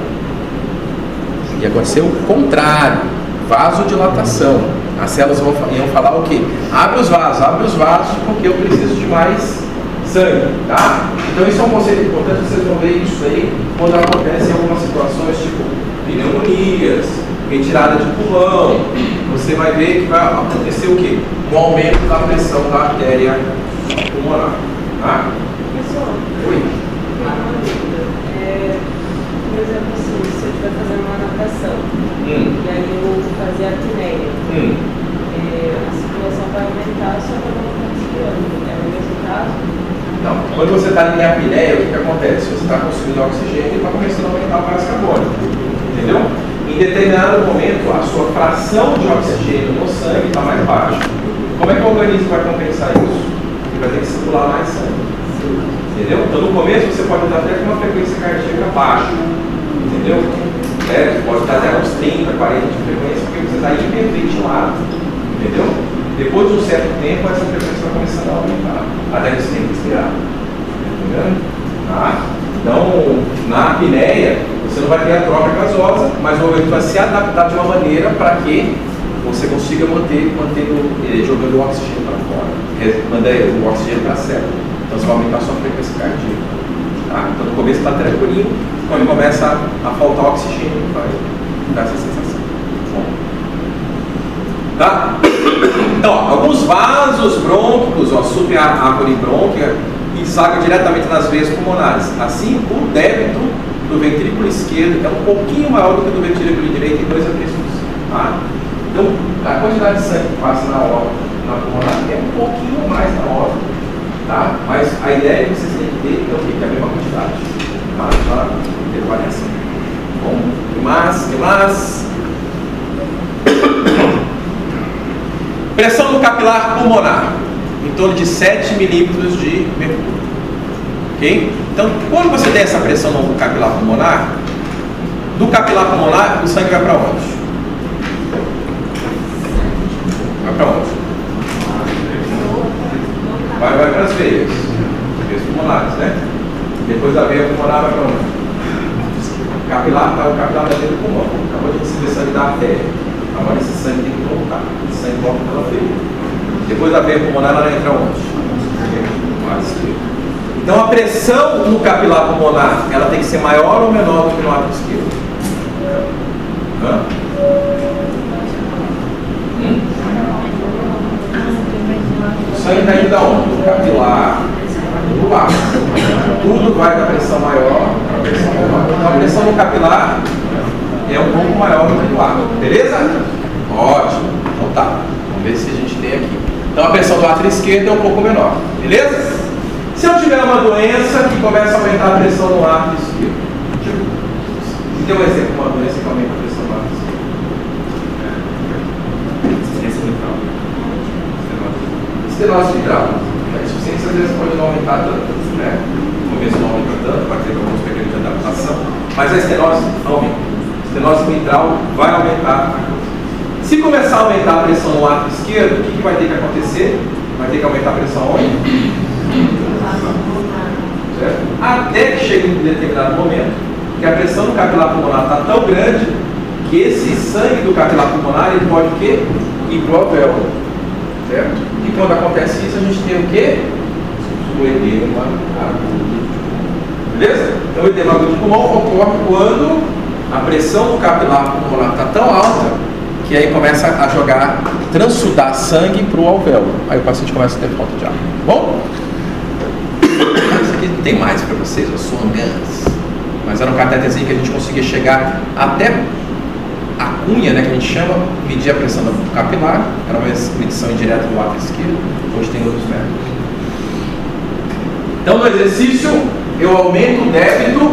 Ia acontecer o contrário, vasodilatação. As células iam falar o quê? Abre os vasos, porque eu preciso de mais sangue, tá? Então isso é um conceito importante, vocês vão ver isso aí quando acontece em algumas situações, tipo pneumonias, retirada de pulmão. Você vai ver que vai acontecer o quê? Um aumento da pressão da artéria pulmonar, tá? Pessoal, Oi? por exemplo, assim, se eu estiver fazendo uma natação e aí eu fazer a apneia, a circulação vai aumentar só que eu não estou respirando. É o mesmo caso? Não, quando você está em apneia, o que acontece? Você está consumindo oxigênio e está começando a aumentar o gás carbônico, entendeu? Em determinado momento, a sua fração de oxigênio no sangue está mais baixa. Como é que o organismo vai compensar isso? Ele vai ter que circular mais sangue, entendeu? Então, no começo, você pode estar até com uma frequência cardíaca baixa, entendeu? Pode estar até uns 30, 40 de frequência, porque você está hiperventilado, entendeu? Depois de um certo tempo, essa frequência vai começando a aumentar, até que você tem que respirar, entendeu? Tá? Então, na apneia, você não vai ter a troca gasosa, mas o organismo vai se adaptar de uma maneira para que você consiga jogando o oxigênio para fora, manda o oxigênio para a célula. Então, você vai aumentar a sua frequência cardíaca. Tá? Então, no começo está tranquilinho, quando começa a faltar oxigênio, vai dar essa sensação. Bom. Tá? Então, ó, alguns vasos brônquicos, suprem a árvore brônquia e desagam diretamente nas veias pulmonares. Assim, o débito do ventrículo esquerdo é um pouquinho maior do que o do ventrículo direito em 2 a 3%. Tá? Então, a quantidade de sangue que passa na órbita, na pulmonar, é um pouquinho mais na órbita. Tá? Mas a ideia que vocês têm que ter é o que? É a mesma quantidade. Tá? Para ter variação. Bom, que mais? Pressão do capilar pulmonar, em torno de 7 milímetros de mercúrio. Ok? Então, quando você tem essa pressão no capilar pulmonar, do capilar pulmonar, o sangue vai para onde? Vai para onde? Vai para as veias pulmonares, né? Depois da veia pulmonar vai para onde? O capilar vai dentro do pulmão. Acabou de receber sangue da artéria. Agora esse sangue tem que voltar. Esse sangue volta pela veia. Depois da veia pulmonar, ela entra onde? No lado esquerdo. Então a pressão no capilar pulmonar, ela tem que ser maior ou menor do que no lado esquerdo? O sangue está indo da onde? Do capilar do ar. Tudo vai da pressão maior para a pressão menor. Então a pressão no capilar é um pouco maior do que do ar. Beleza? Ótimo. Então tá. Vamos ver se a gente tem aqui. Então a pressão do átrio esquerdo é um pouco menor. Beleza? Se eu tiver uma doença que começa a aumentar a pressão no átrio esquerdo, me dê um exemplo de uma doença que aumenta a pressão no átrio esquerdo. Insuficiência mitral. Estenose mitral. A insuficiência às vezes pode não aumentar tanto, né? No começo não aumenta tanto, vai ter alguns períodos de adaptação, mas a estenose aumenta. A estenose mitral vai aumentar a coisa. Se começar a aumentar a pressão no átrio esquerdo, o que vai ter que acontecer? Vai ter que aumentar a pressão onde? Certo? Até que chegue em determinado momento que a pressão do capilar pulmonar está tão grande que esse sangue do capilar pulmonar ele pode o quê? Ir para o alvéolo. Certo? E quando acontece isso, a gente tem o quê? O edema agudo. Beleza? Então o edema agudo de pulmão ocorre quando a pressão do capilar pulmonar está tão alta que aí começa a jogar, transudar sangue para o alvéolo. Aí o paciente começa a ter falta de ar. Bom? Isso aqui tem mais para vocês, eu sou ganas. Mas era um cateterzinho que a gente conseguia chegar até a cunha, né, que a gente chama, medir a pressão do capilar. Era uma medição indireta do átrio esquerdo. Hoje tem outros métodos. Então no exercício eu aumento o débito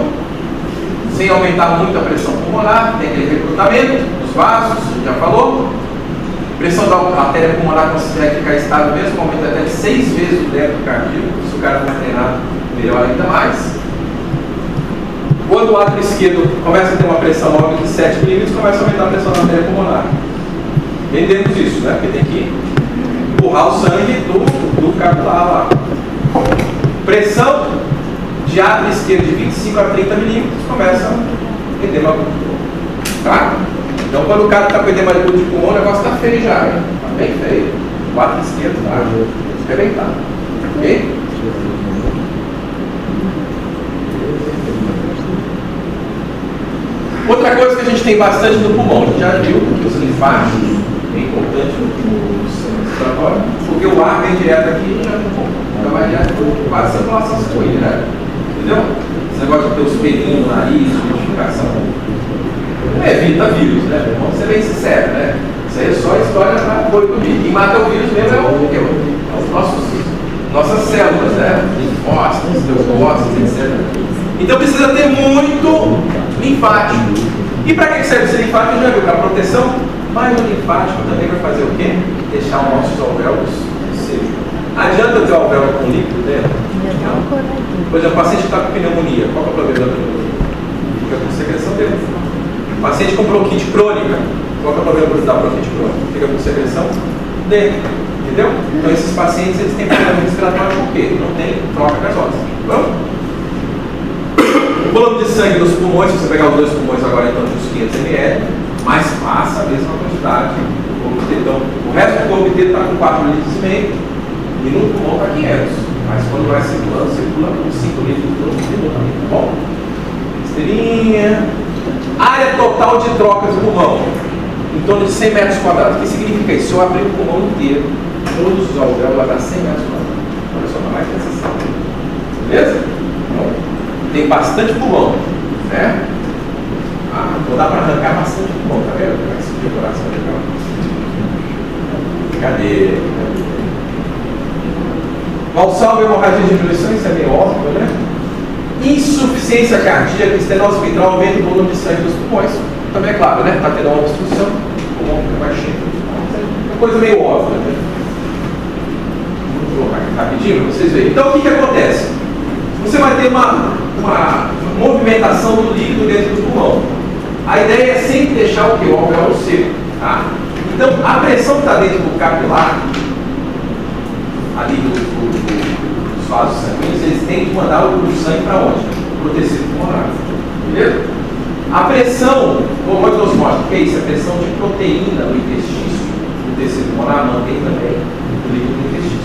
sem aumentar muito a pressão pulmonar, tem aquele recrutamento dos vasos, a gente já falou. Pressão da artéria pulmonar consegue ficar estável mesmo, aumenta até 6 vezes o débito cardíaco, se o cara não é treinado, melhor ainda mais. Quando o átrio esquerdo começa a ter uma pressão maior de 7 milímetros, começa a aumentar a pressão da artéria pulmonar. Entendemos isso, né? Porque tem que empurrar o sangue do capilar lá. Pressão de átrio esquerdo de 25 a 30 milímetros, começa a edema agudo. Tá? Então, quando o cara está com edema agudo de pulmão, o negócio está feio já, hein? Está bem feio. O lado esquerdo está arrebentado. Ok? Outra coisa que a gente tem bastante no pulmão, a gente já viu que os linfáticos é importante no sistema respiratório, porque o ar vem direto aqui e já então vai direto para a circulação sanguínea, né? Entendeu? Esse negócio de ter os pelinhos no nariz, identificação. Evita vírus, né? Vamos ser bem sinceros, né? Isso aí é só história para boi dormir. Quem mata o vírus mesmo é os nossas células, né? Linfócitos, leucócitos, etc. Então precisa ter muito linfático. E para que serve esse linfático? Já viu? Para proteção? Mas o linfático também vai fazer o quê? Deixar os nossos alvéolos secos. Adianta ter o alvéolo com líquido dentro? Não. Por exemplo, o paciente que está com pneumonia, qual é o problema da pneumonia? Fica com secreção dentro. O paciente com bronquite crônica, qual é o problema da bronquite crônica? Fica com secreção dentro. Entendeu? Então esses pacientes eles têm problema respiratório por quê? Não tem troca gasosas. Vamos? O volume de sangue nos pulmões, se você pegar os dois pulmões agora então de uns 500 ml, mas passa a mesma quantidade do corpo inteiro. Então, o resto do corpo inteiro está com 4,5 litros e no pulmão está 500. Mas quando vai circulando, circula com 5 litros por minuto, tá bom? Esteirinha. Área total de trocas do pulmão, em torno de 100 metros quadrados. O que significa isso? Se eu abrir o pulmão inteiro, todos os alvéolos vai dar 100 metros quadrados. Olha só, não mais necessário. Beleza? Então, tem bastante pulmão, né? Vou dar para arrancar bastante pulmão, tá vendo? Vai se decorar essa legal. Cadê? Valsalva, hemorragia de diminuição, isso é meio óbvio, né? Insuficiência cardíaca, estenose mitral, aumenta o volume de sangue dos pulmões. Também é claro, né? Está tendo uma obstrução, o pulmão fica mais cheio. É uma coisa meio óbvia, né? Vou colocar aqui rapidinho para vocês verem. Então, o que acontece? Você vai ter uma movimentação do líquido dentro do pulmão. A ideia é sempre deixar o que? O alvéolo seco. Tá? Então, a pressão que está dentro do capilar, ali dos vasos sanguíneos, eles têm que mandar o sangue para onde? Para o tecido pulmonar. Beleza? A pressão, como nós mostra, o que é isso? A pressão de proteína no intestino, do tecido pulmonar, mantém também o líquido no intestino.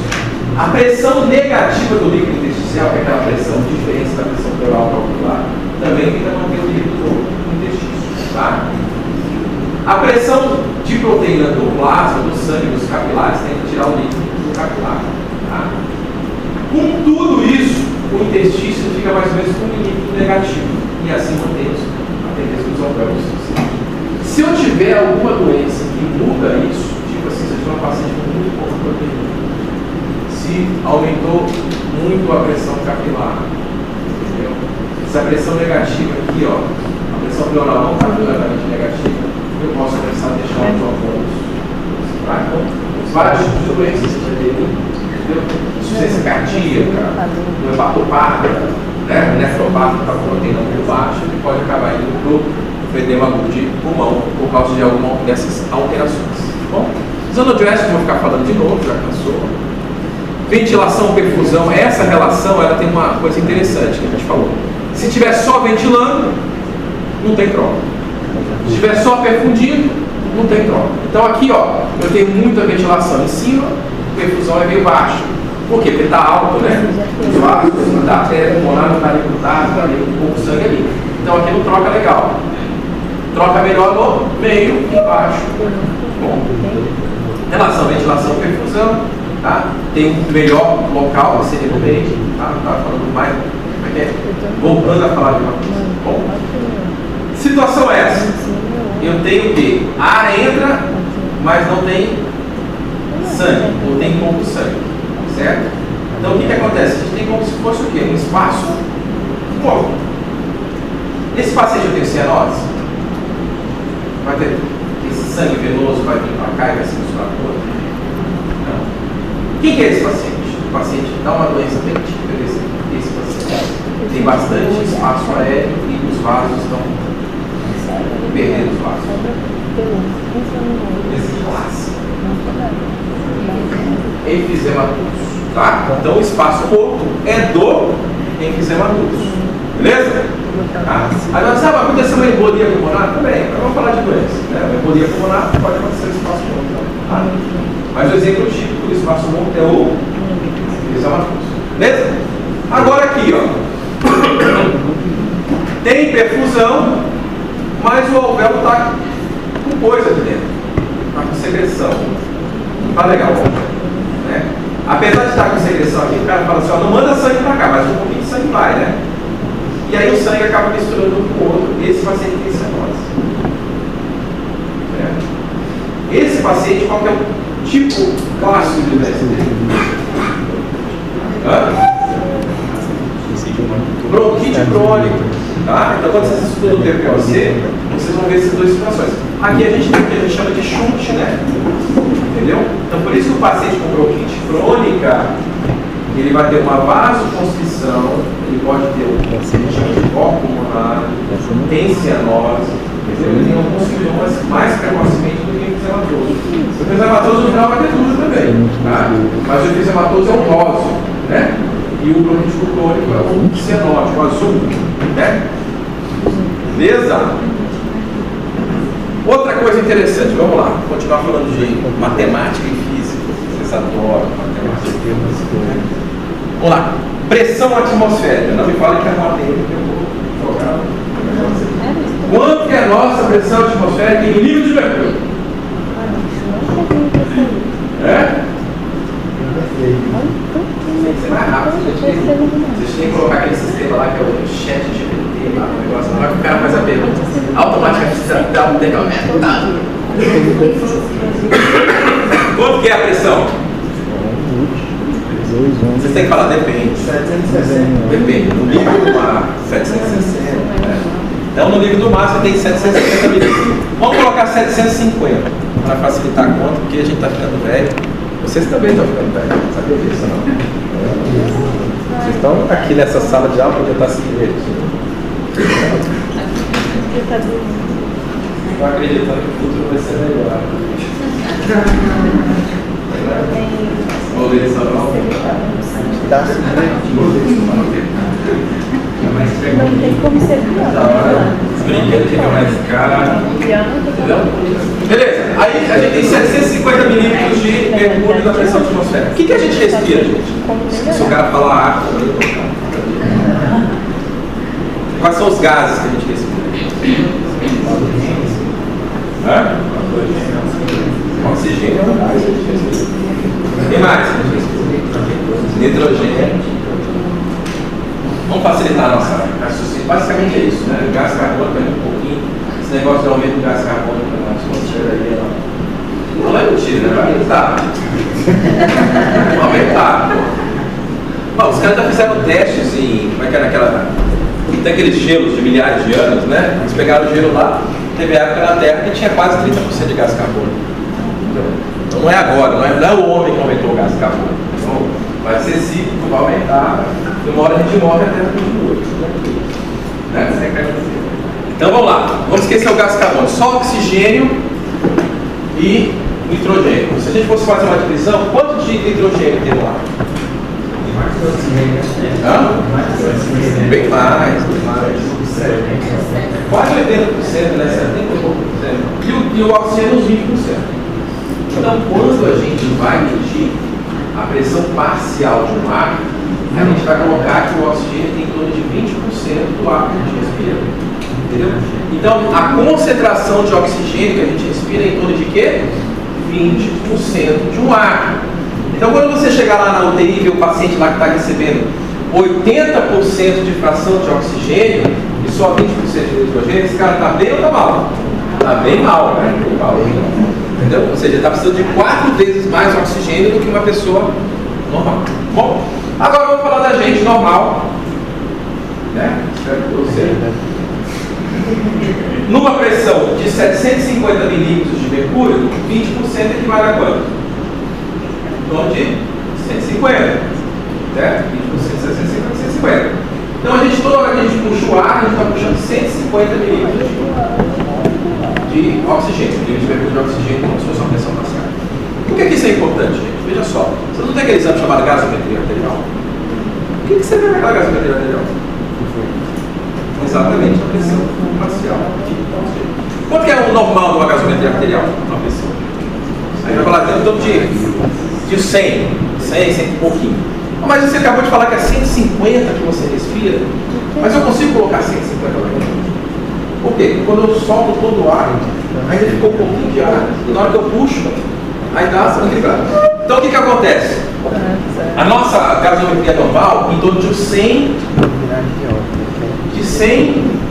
A pressão negativa do líquido intersticial, que é aquela pressão diferente da pressão pleural calcular, também tenta manter o líquido no intestino. Tá? A pressão de proteína do plasma, do sangue, dos capilares, tenta tirar o líquido do capilar. Tá? Com tudo isso, o intestino fica mais ou menos com um líquido negativo. E assim mantém a tendência dos alvéolos. Se eu tiver alguma doença que muda isso, tipo assim, se eu tiver uma paciente com muito pouca proteína, se aumentou muito a pressão capilar, entendeu? Se a pressão negativa aqui, ó, a pressão pleural não está violentamente negativa, eu posso começar a deixar os alvéolos. Tá? Então, vários tipos de doenças que você tem, entendeu? Insuficiência cardíaca, o hepatopata, né? O nefropata que está com proteína muito baixa, ele pode acabar indo para o edema agudo de pulmão por causa de alguma dessas alterações. Bom, usando o diurético, vou ficar falando de novo, já cansou. Ventilação, perfusão, essa relação ela tem uma coisa interessante que a gente falou. Se estiver só ventilando, não tem troca. Se estiver só perfundindo, não tem troca. Então aqui, ó, eu tenho muita ventilação em cima, perfusão é meio baixa. Por quê? Porque está alto, né? Os vasos da artéria pulmonar não está ali grudado, está ali um pouco de sangue ali. Então aqui não troca legal. Troca melhor no meio e embaixo. Bom, relação ventilação, perfusão, tá? Tem um melhor local para ser no meio, tá? Não está falando mais. Como é que é? Voltando a falar de uma coisa. Bom, situação é essa. Eu tenho que ar entra, mas não tem sangue, ou tem pouco sangue. Certo? Então o que acontece? A gente tem como se fosse o quê? Um espaço morto. Nesse paciente eu tenho cianose? Vai ter esse sangue venoso, vai vir para cá e vai se misturar com o outro? Não. Quem que é esse paciente? O paciente dá uma doença bem típica desse paciente. Tem bastante espaço aéreo e os vasos estão perdendo os vasos. Desclasse. Enfisematus, tá? Então o espaço morto é do enfisematus, beleza? Aí nós mas aconteceu uma embolia pulmonar? Também, mas vamos falar de doença. Né? Uma embolia pulmonar pode acontecer no espaço morto. Tá? Mas o exemplo típico do espaço morto é o examatoso. Beleza? Agora aqui, ó. Tem perfusão, mas o alvéolo está com coisa aqui dentro. Está com secreção. Não está legal, né? Apesar de estar com secreção aqui, o cara fala assim, ó, não manda sangue para cá, mas um pouquinho de sangue vai, né? E aí o sangue acaba misturando um com o outro. Esse paciente tem cenose. Esse paciente, qual que é o tipo clássico de doença dele? Bronquite crônica. Tá? Então, quando vocês estudam o TPOC, vocês vão ver essas duas situações. Aqui a gente tem o que a gente chama de chute, né? Entendeu? Então, por isso que o paciente com bronquite crônica, ele vai ter uma vasoconstrição, ele pode ter um copo pulmonar, tem cianose, ele tem alguns sintomas mais precocemente do que o efizematoso. O efizematoso no final vai ter tudo também, tá? Mas o efizematoso é o rosa, né? E o bronquite crônico é o cianótico, o azul, né? Beleza? Outra coisa interessante, vamos lá, continuar falando de matemática e física. Vocês adoram matemática e física. Vamos lá. Pressão atmosférica. Não me fale que é uma dele que eu vou jogar. Quanto que é a nossa pressão atmosférica em nível de mercúrio? É? Tem que ser mais rápido. Vocês têm que colocar aquele sistema lá que é o chat GPT, lá, o negócio lá, que o cara faz a pergunta. Automaticamente dá um declamento. Quanto que é a pressão? Vocês têm que falar, depende. 760. Depende. No nível do mar, 760. Né? Então, no nível do mar, você tem 750 milímetros. Vamos colocar 750 para facilitar a conta, porque a gente está ficando velho. Vocês também estão ficando velho. Sabia disso, não? Vocês estão aqui nessa sala de aula, podia estar se divertindo. Estou acreditando que o futuro vai ser melhor. Não tem como ser pior. Brinquedo fica mais caro. Beleza, aí a gente tem 750 milímetros de mercúrio na pressão atmosférica. O que a gente respira, gente? Se o cara falar ar, quais são os gases que a gente respira? Oxigênio é um gás que a gente respira. Tem mais? Nitrogênio. Vamos facilitar a nossa raciocínio. Basicamente é isso, né? O gás carbônico é um pouquinho. Esse negócio de aumento do gás carbônico na atmosfera aí não é mentira, né? Vai aumentar. Vai aumentar. Bom, os caras já fizeram testes em. Como é que era aquela. Tem aqueles gelos de milhares de anos, né? Eles pegaram o gelo lá, teve época na Terra que tinha quase 30% de gás carbônico. Então não é agora, não é o homem que aumentou o gás carbônico. Então, vai ser cíclico, vai aumentar. Uma hora a gente morre, a Terra continua. Né? Então vamos lá, vamos esquecer o gás carbônico. Só oxigênio e nitrogênio. Se a gente fosse fazer uma divisão, quanto de nitrogênio tem lá? Bem mais. Quase 80%, né? 70 e pouco por cento. E o oxigênio uns 20%. Então, quando a gente vai medir a pressão parcial de um ar, a gente vai colocar que o oxigênio tem em torno de 20% do ar que a gente respira. Entendeu? Então, a concentração de oxigênio que a gente respira é em torno de quê? 20% de um ar. Então, quando você chegar lá na UTI e ver o paciente lá que está recebendo 80% de fração de oxigênio e só 20% de nitrogênio, esse cara está bem ou está mal? Está bem mal, né? Entendeu? Ou seja, está precisando de 4 vezes mais oxigênio do que uma pessoa normal. Bom, agora vamos falar da gente normal. Né? Espero que você. Numa pressão de 750 milímetros de mercúrio, 20% equivale a quanto? Em torno de 150. Certo? 20% de 750, 150. Então a gente, toda hora que a gente puxa o ar, a gente está puxando 150 milímetros de oxigênio, nível de mercúrio de oxigênio, como se fosse uma pressão parcial. Por que isso é importante, gente? Veja só. Você não tem aquele exame chamado gasometria arterial? O que você vê naquela gasometria arterial? Exatamente a pressão parcial de oxigênio. Quanto que é o normal de uma gasometria arterial? Uma pressão. Aí vai falar em torno de 100, 100 e pouquinho. Mas você acabou de falar que é 150 que você respira, mas eu consigo colocar 150 lá dentro. Por quê? Quando eu solto todo o ar, ainda ficou um pouquinho de ar, e na hora que eu puxo, aí dá uma equilibrada. Então o que acontece? A nossa gasometria normal, em torno de 100, de 100,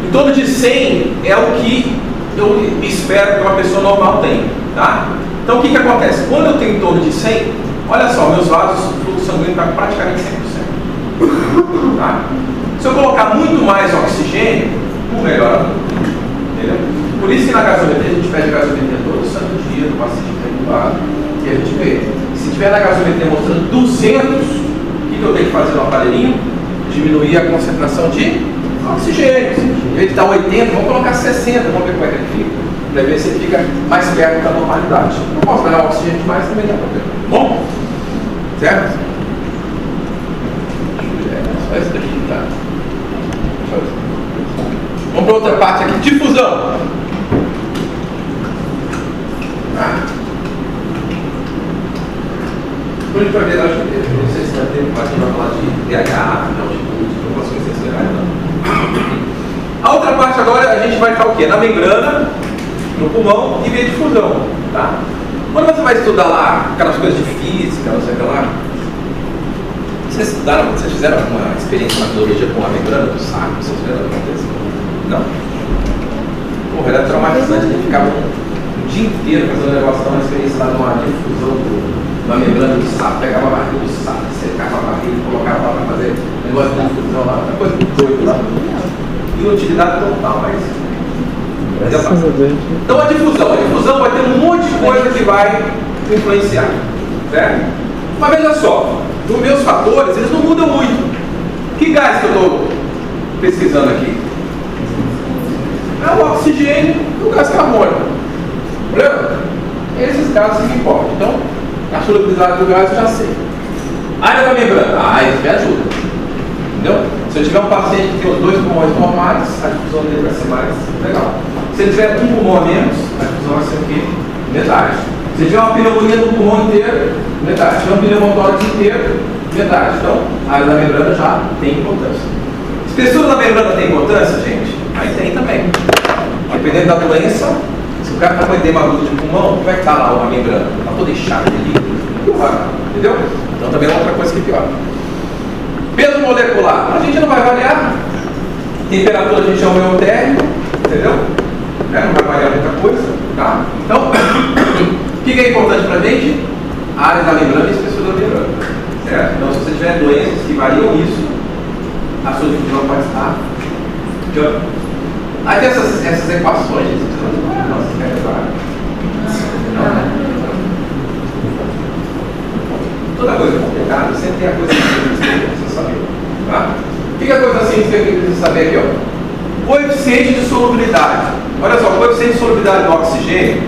em torno de 100 é o que eu espero que uma pessoa normal tenha, tá? Então o que acontece? Quando eu tenho em torno de 100, olha só, meus vasos, o fluxo sanguíneo está praticamente 100%. Tá? Se eu colocar muito mais oxigênio, não melhora muito. Entendeu? Por isso que na gasometria a gente pede gasometria todo santo dia do paciente regulado, e a gente vê. Se tiver na gasometria mostrando 200, o que eu tenho que fazer no aparelhinho? Diminuir a concentração de oxigênio. Em vez de dar 80, vamos colocar 60, vamos ver como é que ele fica. Para ver se ele fica mais perto da normalidade. Não posso dar oxigênio demais, também dá problema. Bom? Certo? Só isso daqui, tá? Vamos para outra parte aqui. Difusão. Por isso, ver, acho que não sei se vai ter parte que vai falar de pH, de altitude, proporções sensoriais, não. A outra parte agora a gente vai estar o quê? Na membrana, no pulmão e via difusão, tá? Quando você vai estudar lá aquelas coisas de física, não sei o que lá, vocês estudaram, vocês fizeram uma experiência na biologia com a membrana do saco, vocês fizeram alguma coisa? Não? Porra, era traumatizante, a gente ficava um dia inteiro fazendo um negócio, uma experiência lá numa difusão da membrana do saco, pegava a barriga do saco, secava a barriga, colocava lá para fazer negócio de difusão lá, uma coisa doida lá. Inutilidade total, mas. Então a difusão vai ter um monte de coisa que vai influenciar, certo? Mas veja só, os meus fatores, eles não mudam muito. Que gás que eu estou pesquisando aqui? É o oxigênio e o gás carbônico. Problema? Esses gases que me importam. Então, a solubilidade do gás eu já sei. Área da membrana, isso me ajuda. Entendeu? Se eu tiver um paciente que tem os 2 pulmões normais, a difusão dele vai ser mais legal. Se ele tiver um pulmão a menos, a difusão vai ser o quê? Metade. Se tiver uma pneumonia no pulmão inteiro, metade. Se tiver um pneumotórax inteiro, metade. Então, a área da membrana já tem importância. Espessura da membrana tem importância, gente? Aí tem também. Dependendo da doença, se o cara está com edema agudo de pulmão, como é que está lá a membrana? Está toda inchada de líquido? Piora, entendeu? Então também é outra coisa que piora. Peso molecular, a gente não vai variar. Temperatura a gente é homeotérmico, entendeu? Não vai variar muita coisa, tá? Então, o que é importante para a gente? A área da membrana e a espessura da membrana, certo? Então, se você tiver doenças que variam isso, a sua difusão pode estar piorando. Aí tem essas equações, gente, você quer levar? Toda coisa complicada, sempre tem a coisa que você precisa saber. Tá? O que é a coisa simples que você precisa saber aqui? Ó? Coeficiente de solubilidade. Olha só, o coeficiente de solubilidade do oxigênio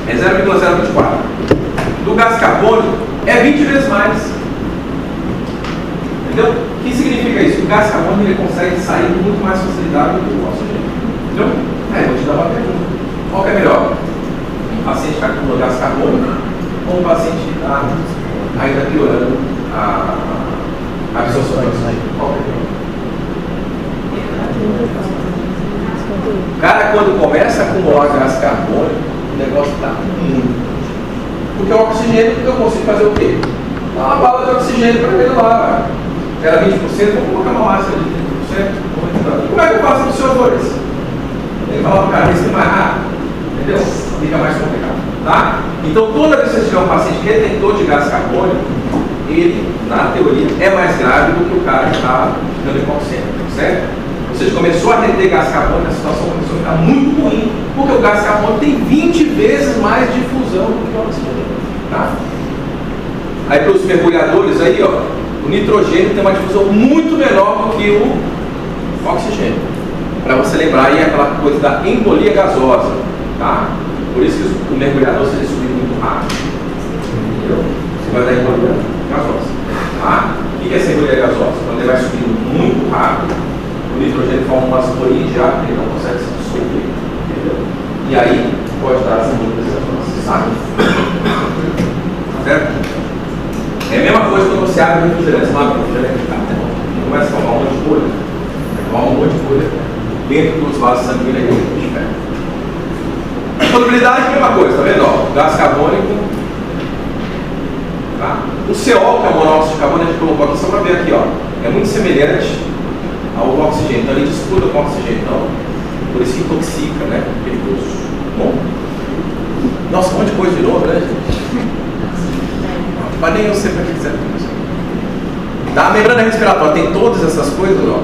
é 0,024. Do gás carbônico é 20 vezes mais. Entendeu? O que significa isso? O gás carbônico ele consegue sair com muito mais facilidade do que o oxigênio. Entendeu? Aí, vou te dar uma pergunta. Qual que é melhor? Um paciente que acumula gás carbônico ou um paciente que está ainda piorando a absorção do oxigênio? Qual que é melhor? O cara, quando começa a acumular gás carbônico, o negócio está muito. Porque o oxigênio, eu consigo fazer o quê? Dá uma bala de oxigênio para ele lá. Era 20%, vou colocar uma massa de 30%. Como é que eu faço com os seus dois? Tem que falar para o cara, respira mais rápido. Entendeu? Fica mais complicado. Tá? Então, toda vez que você tiver um paciente retentor de gás carbônico, ele, na teoria, é mais grave do que o cara que está ficando hipocêntrico, certo? Ou seja, começou a reter gás carbônico, a situação começou a ficar muito ruim, porque o gás carbônico tem 20 vezes mais difusão do que o oxigênio. Tá? Aí, para os mergulhadores, aí, ó, o nitrogênio tem uma difusão muito menor do que o oxigênio. Para você lembrar aí aquela coisa da embolia gasosa. Tá? Por isso que o mergulhador, se ele subir muito rápido, vai dar embolia gasosa. Tá? O que é essa embolia gasosa? Quando ele vai subindo muito rápido, o nitrogênio forma umas bolinhas de ar que ele não consegue se dissolver. Entendeu? E aí pode dar essa embolia gasosa. Sabe? Certo? É a mesma coisa quando você abre o refrigerante, lá no refrigerante, começa a formar um monte de bolha. Formar um monte de bolha dentro dos vasos sanguíneos aí dentro do pé. Solubilidade é a mesma coisa, tá vendo? Ó, gás carbônico. Tá? O CO, que é o monóxido de carbono, a gente colocou aqui só para ver aqui, ó. É muito semelhante ao oxigênio, então ele disputa com o oxigênio, então, por isso que intoxica, né? Perigoso. Bom. Nossa, um monte de coisa de novo, né, gente? Mas nem eu sei para que quiser. Tá? A membrana respiratória tem todas essas coisas, ó.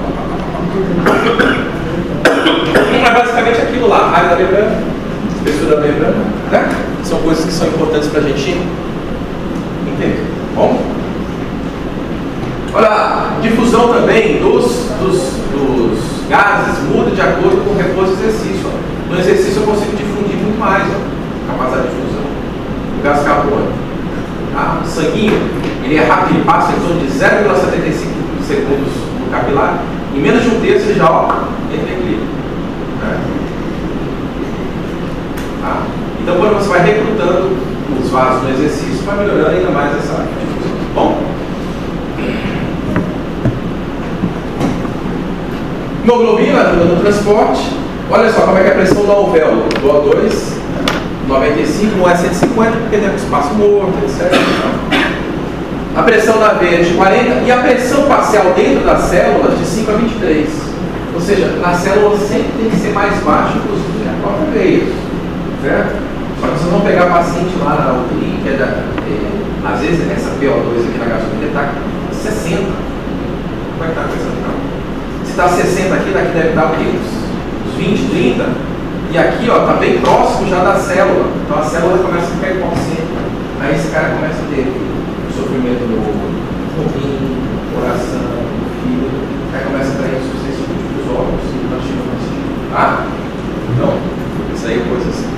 Mas basicamente aquilo lá, área da membrana, espessura da membrana, né? São coisas que são importantes para a gente entender. Bom? Olha, difusão também dos gases muda de acordo com o repouso do exercício. Ó. No exercício eu consigo difundir muito mais, ó, a capacidade de difusão. O gás carbônico. Tá? O sanguíneo, ele é rápido, ele passa em torno de 0,75 segundos no capilar. Em menos de um terço ele já entra em equilíbrio. Né? Tá? Então quando você vai recrutando os vasos no exercício, vai melhorando ainda mais essa difusão. Bom? Hemoglobina no transporte. Olha só como é que é a pressão do alvéolo do O2. 95, não é 150 porque tem um espaço morto, etc. A pressão da veia de 40 e a pressão parcial dentro das células de 5 a 23. Ou seja, na célula sempre tem que ser mais baixo, inclusive a própria veia. Certo? Só que vocês vão pegar paciente lá na UTI, que às vezes essa PO2 aqui na gasolina está 60. Como é que está a pressão? Se está 60 aqui, daqui deve estar o quê? Uns 20, 30. E aqui, ó, tá bem próximo já da célula. Então a célula começa a ficar hipóxia. Aí esse cara começa a ter sofrimento no rim, coração, no fígado. Aí começa a ter insuficiência dos órgãos e nós chegamos. Tá? Então, isso aí é coisa assim.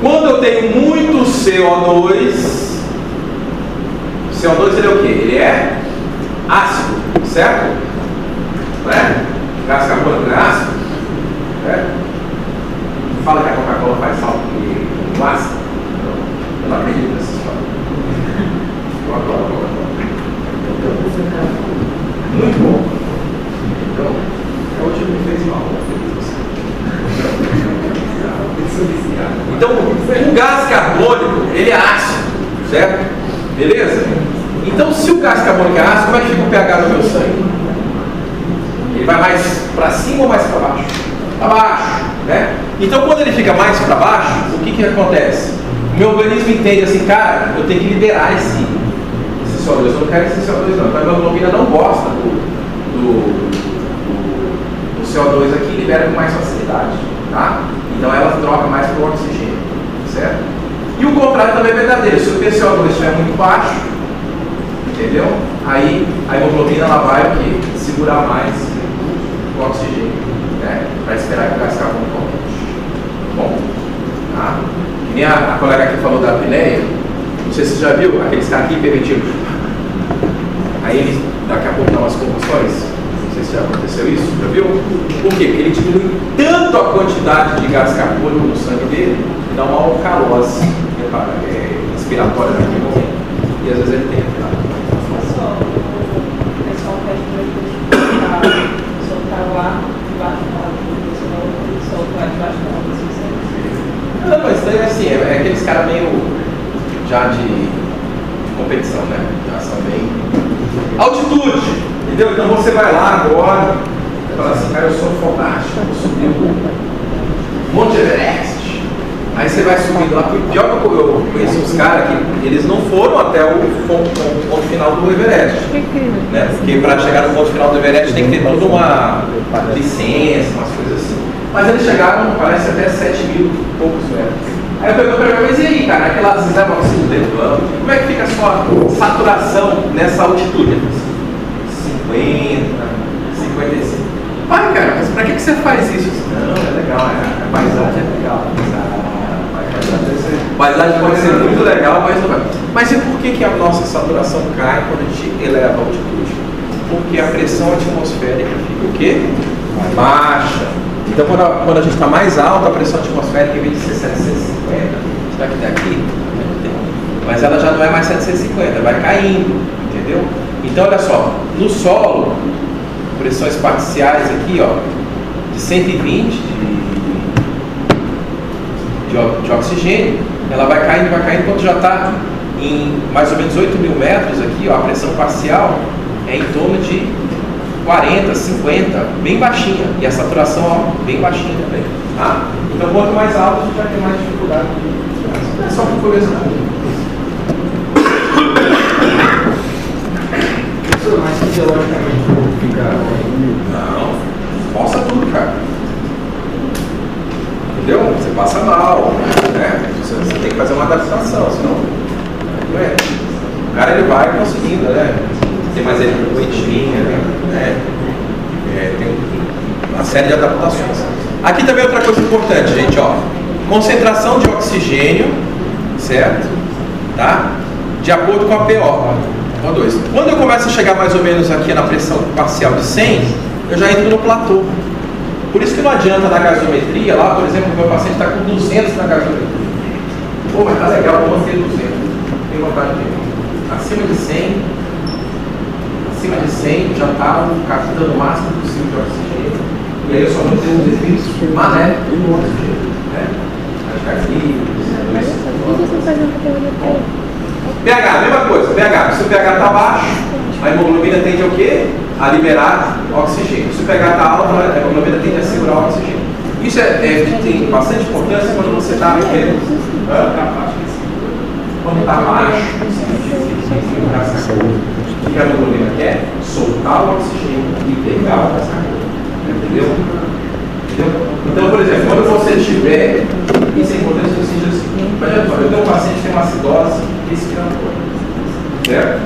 Quando eu tenho muito CO2, CO2 ele é o quê? Ele é ácido, certo? Não é? Gás carbônico não é ácido? É? Fala que a Coca-Cola faz sal com ácido. Eu não acredito nessa história. Eu adoro a Coca-Cola. Muito bom. Então, é o último que fez mal. Então, o gás carbônico, ele é ácido, certo? Beleza? Então, se o gás carbônico é ácido, como é que fica o pH do meu sangue? Ele vai mais para cima ou mais para baixo? Para baixo, né? Então, quando ele fica mais para baixo, o que acontece? O meu organismo entende assim, cara, eu tenho que liberar esse CO2, eu não quero esse CO2 não. Então, a hemoglobina não gosta do CO2 aqui, libera com mais facilidade, tá? Então, ela troca mais para o oxigênio, certo? E o contrário também é verdadeiro. Se o CO2 estiver muito baixo, entendeu? Aí a hemoglobina ela vai o quê? Segurar mais o oxigênio, né? Para esperar que o gás carbônico aumente. Bom, tá? Que nem a colega aqui falou da apneia. Não sei se você já viu aqueles caras aqui hiperventilam. Aí eles daqui a pouco dão umas convulsões. Não sei se já aconteceu isso, já viu? Por quê? Porque ele diminui tanto a quantidade de gás carbônico no sangue dele que dá uma alcalose respiratória naquele momento. E às vezes ele tem que soltar o ar debaixo da água, senão solta o ar debaixo da água. Não, mas daí assim, é aqueles caras meio já de competição, né? Já são bem. Altitude, entendeu? Então você vai lá agora e fala assim, cara, eu sou fodástico, eu vou subir o Monte Everest. Aí você vai subindo lá, pior que eu conheci uns caras que eles não foram até o ponto final do Everest, né? Porque para chegar no ponto final do Everest tem que ter toda uma licença, umas coisas assim. Mas eles chegaram, parece até 7 mil e poucos metros. Aí eu pergunto para ele, mas e aí, cara, aquelas oxígeno dentro do ano, como é que fica a sua saturação nessa altitude? 50, 55. Pai, cara, mas para que você faz isso? Não, é legal, a paisagem é legal. paisagem pode ser muito legal, mas não vai. Mas e por que a nossa saturação cai quando a gente eleva a altitude? Porque a pressão atmosférica fica o quê? Baixa. Então quando a gente está mais alto, a pressão atmosférica, em vez de ser 750, será que está aqui? Mas ela já não é mais 750, vai caindo, entendeu? Então olha só, no solo, pressões parciais aqui, ó, de 120 de oxigênio, ela vai caindo quando já está em mais ou menos 8.000 metros aqui, ó, a pressão parcial é em torno de 40, 50, bem baixinha, e a saturação, ó, bem baixinha também, tá? Então quanto mais alto a gente vai ter mais dificuldade. É só por curiosidade. Mas fisiologicamente o corpo fica. Não, possa tudo, cara. Entendeu? Você passa mal, né? Você tem que fazer uma adaptação, senão não é. O cara ele vai conseguindo, né? Tem mais eleitinha, né? Tem uma série de adaptações. Aqui também outra coisa importante, gente, ó. Concentração de oxigênio, certo? Tá? De acordo com a PO. O2. Quando eu começo a chegar mais ou menos aqui na pressão parcial de 100, eu já entro no platô. Por isso que não adianta na gasometria, lá, por exemplo, o meu paciente está com 200 na gasometria. Pô, mas tá legal, vou manter 200. Tem vontade de ir. Acima de 100 já está captando o máximo possível de oxigênio. E aí eu só mantenho os efeitos mané e o oxigênio. Né? pH, mesma coisa, pH. Se o pH está baixo, a hemoglobina tende ao quê? A liberar oxigênio. Se o pH está alto, a hemoglobina tende a segurar o oxigênio. Isso tem bastante importância quando você está querendo. Quando está baixo, o que a hemoglobina quer? Soltar o oxigênio e pegar o oxigênio. Entendeu? Então, por exemplo, quando você tiver, isso é importante que você diga assim, eu tenho um paciente que tem uma acidose respiratória, certo?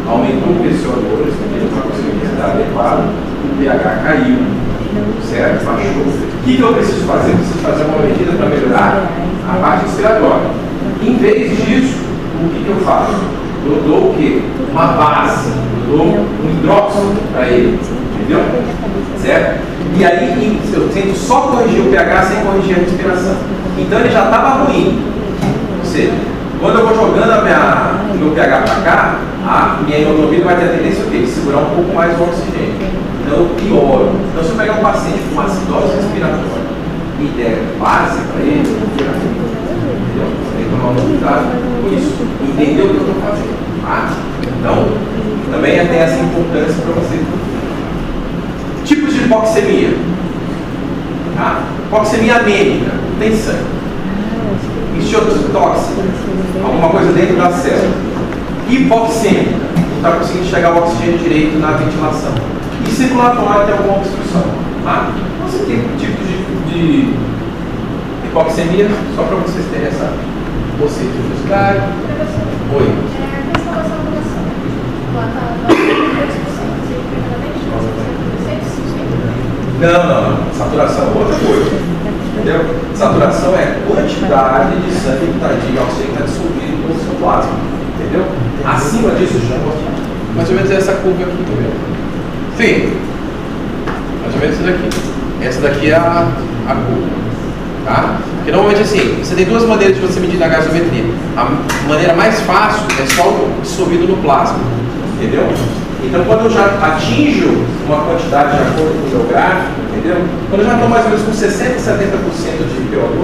Aumentou o PCO2, ele não conseguiu respirar adequado, o pH caiu, certo? Baixou. O que eu preciso fazer? Eu preciso fazer uma medida para melhorar a parte respiratória. Em vez disso, o que eu faço? Eu dou o quê? Uma base, eu dou um hidróxido para ele, entendeu? Certo? E aí eu tento só corrigir o pH sem corrigir a respiração. Então ele já estava ruim. Ou seja, quando eu vou jogando o meu pH para cá, a minha hemoglobina vai ter a tendência de segurar um pouco mais o oxigênio. Então eu pioro. Então se eu pegar um paciente com uma acidose respiratória e der base para ele, entendeu? Você tem que tomar um cuidado com isso. Entendeu o que eu estou fazendo. Tá? Então, também tem essa importância para você. Tipos de hipoxemia. Tá? Hipoxemia anêmica, não tem sangue. Enxotóxica, alguma coisa dentro da célula. Hipoxêmica, não está conseguindo chegar o oxigênio direito na ventilação. E circulatória tem alguma obstrução. Tá? Então, você tem tipos de hipoxemia, só para vocês terem essa curiosidade. Oi. Não. Saturação é outra coisa. Entendeu? Saturação é a quantidade de sangue que está de oxigênio que está dissolvido no seu plasma. Entendeu? Acima disso, já mais ou menos essa curva aqui, tá vendo? Sim. Mais ou menos isso daqui. Essa daqui é a curva. Tá? Porque normalmente assim, você tem duas maneiras de você medir na gasometria. A maneira mais fácil é só o dissolvido no plasma. Entendeu? Então, quando eu já atinjo uma quantidade de acordo com o meu gráfico, entendeu? Quando eu já estou mais ou menos com 60%, 70% de PO2,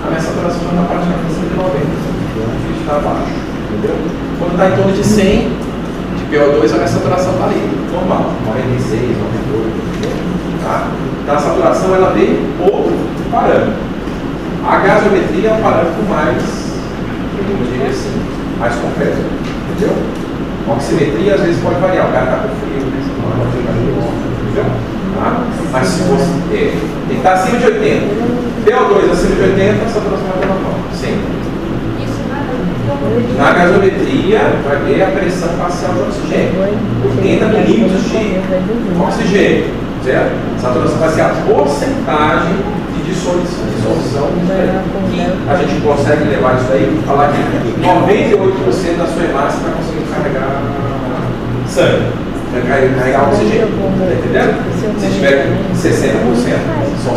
a minha saturação já está praticamente 190%. Então, está abaixo, entendeu? Quando está em torno de 100 de PO2, a minha saturação está ali, normal, 96, 98, tá? Então, a saturação, ela tem outro parâmetro. A gasometria é um parâmetro mais, eu diria assim, mais concreto, entendeu? A oximetria às vezes pode variar, o cara está com frio, entendeu? Tá? Mas se você tem que estar acima de 80, PO2 acima de 80, a saturação vai estar normal, sempre. Na gasometria vai ter a pressão parcial de oxigênio, 80 milímetros de oxigênio, certo? Saturação parcial, porcentagem de e dissolução, que a gente consegue levar isso daí e falar que 98% da sua hemácia está conseguindo carregar sangue, carregar oxigênio, tá entendendo? Se tiver 60%, só 60%,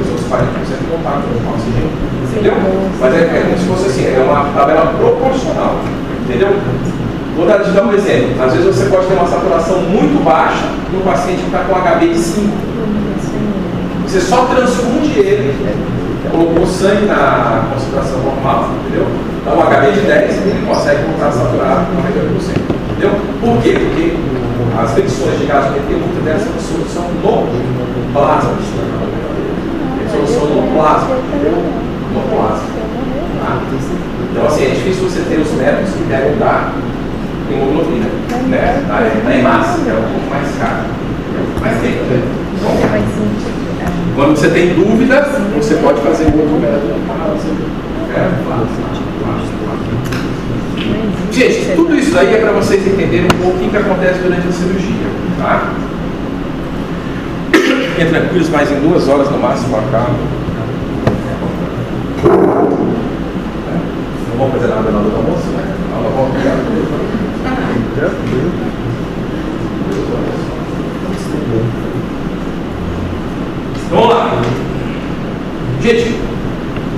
os outros 40% não estão com oxigênio, entendeu? Mas é como se fosse assim, é uma tabela proporcional, entendeu? Vou te dar um exemplo. Às vezes você pode ter uma saturação muito baixa no paciente que está com HB de 5. Você só transfunde ele, colocou sangue na concentração normal, entendeu? Dá um HB de 10 e ele consegue voltar a saturar 98%. Entendeu? Por quê? Porque as fricções de gasometria, muitas dessas solução no plasma. Solução no plasma, entendeu? No plasma. Tá? Então, assim, é difícil você ter os métodos que devem dar hemoglobina, né? Na hemácia, que é um pouco mais caro. Mas tem também. Quando você tem dúvidas, você pode fazer o outro método. Gente, tudo isso aí é para vocês entenderem um pouco o que acontece durante a cirurgia, tá? Fiquem tranquilos, mas em 2 horas no máximo acaba. Não vamos fazer nada na hora do almoço, né? Aula volta. Tranquilo. Vamos lá. Gente,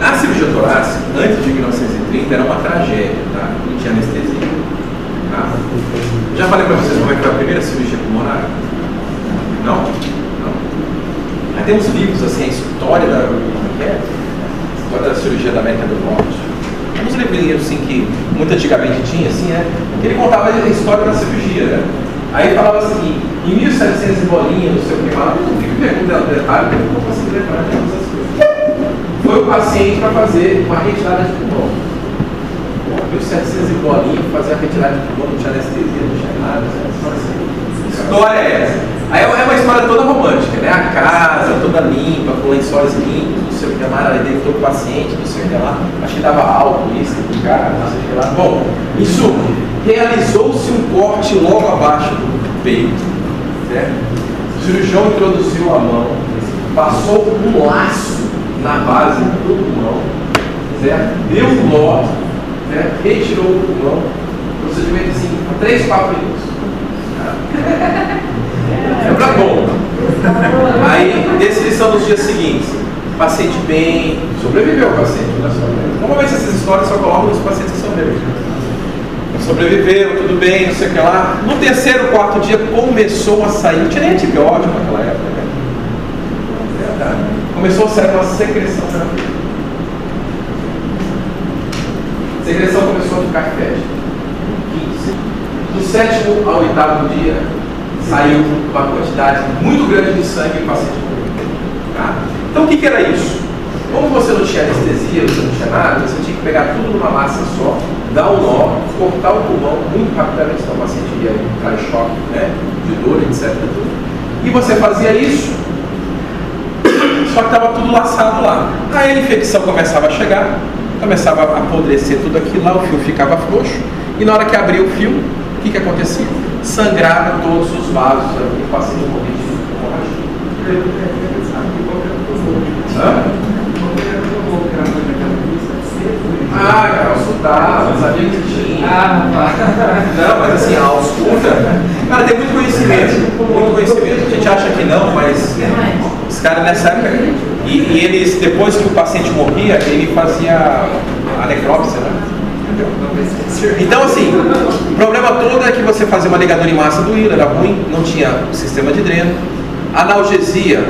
a cirurgia torácica, antes de 1930, era uma tragédia, tá? Não tinha anestesia. Tá? Já falei para vocês como é que foi a primeira cirurgia pulmonar? Não? Não. Aí temos livros, assim, a história da... história da cirurgia da América do Norte. Uns livrinhos, assim, que muito antigamente tinha, assim, né? Ele contava a história da cirurgia, né? Aí falava assim, em 1700 e bolinha, não sei o que lá, eu fico perguntando detalhe, porque eu não consigo lembrar de todas as coisas. Foi o paciente para fazer uma retirada de pulmão. 1700 e bolinha, fazer a retirada de pulmão, não tinha anestesia, não tinha nada. Que história é essa? Aí é uma história toda romântica, né? A casa toda limpa, com lençóis limpos, não sei o que lá, aí deitou o paciente, não sei o que lá, acho que dava álcool, isso, cara, não sei o que lá. Bom, isso realizou-se um corte logo abaixo do peito, certo? O cirurgião introduziu a mão, passou um laço na base do pulmão, certo? Deu um nó, certo? Retirou o pulmão, procedimento assim, 3, 4 minutos. É pra bom. Aí, descrição dos dias seguintes. Paciente bem, sobreviveu o paciente. Normalmente essas histórias só colocam os pacientes que sobreviveram. Sobreviveu, tudo bem, não sei o que lá. No 3º, 4º dia começou a sair, não tinha nem antibiótico naquela época. Né? Começou a sair uma secreção. A secreção começou a ficar fértil. 15. Do 7º ao 8º dia, saiu uma quantidade muito grande de sangue e o paciente morreu. Tá? Então o que era isso? Como você não tinha anestesia, você não tinha nada, você tinha que pegar tudo numa massa só, dar um nó, cortar o pulmão muito rapidamente, então o paciente ia entrar em choque, né, de dor, etc. E você fazia isso, só que estava tudo laçado lá. Aí a infecção começava a chegar, começava a apodrecer tudo aquilo lá, o fio ficava frouxo, e na hora que abria o fio, o que acontecia? Sangrava todos os vasos, o paciente morria de hemorragia. Cara, sabia que tinha. Não, mas assim, a ausculta. Cara, tem muito conhecimento. A gente acha que não, mas os caras nessa época. E eles, depois que o paciente morria, ele fazia a necrópsia, né? Então, assim, o problema todo é que você fazia uma ligadura em massa doída, era ruim, não tinha sistema de dreno. Analgesia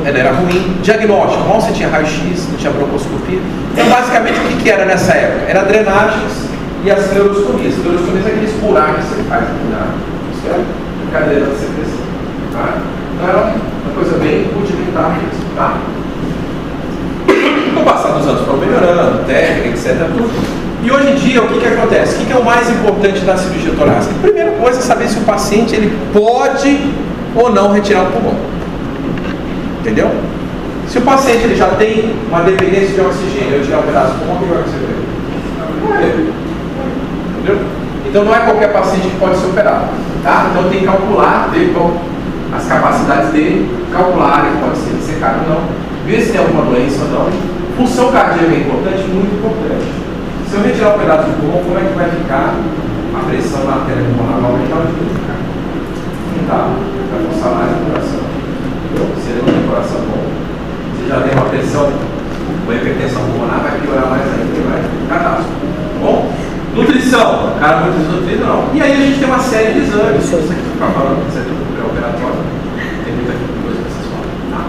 era ruim. Diagnóstico, mal você tinha raio-x, não tinha broncoscopia. Então, basicamente, o que era nessa época? Era drenagens e as clerostomias. Clerostomias é aqueles buracos que você faz no buraco. Isso é cadeira da secreção. Tá? Então, era uma coisa bem rudimentar mesmo. Tá? Com o passar dos anos, foram melhorando, técnica, etc. E hoje em dia, o que acontece? O que é o mais importante da cirurgia torácica? A primeira coisa é saber se o paciente ele pode ou não retirar o pulmão. Entendeu? Se o paciente ele já tem uma dependência de oxigênio, eu tirar um pedaço do pulmão, o que vai acontecer? Entendeu? Então não é qualquer paciente que pode ser operado. Tá? Então tem que calcular as capacidades dele, calcular que pode ser dissecado ou não. ver se tem alguma doença ou não. Função cardíaca é importante, muito importante. Se eu retirar um pedaço do pulmão, como é que vai ficar a pressão na artéria pulmonar? Vai aumentar ou diminuir? Não tá, vai forçar mais o coração. Se ele não tem coração bom, você já tem uma pressão, uma hipertensão pulmonar, vai piorar mais ainda e vai ficar catástrofe. Bom? Nutrição, cara muito desnutrido não. E aí a gente tem uma série de exames. Se você ficar falando que você tem um pré-operatório, tem muita coisa que vocês falam. Tá?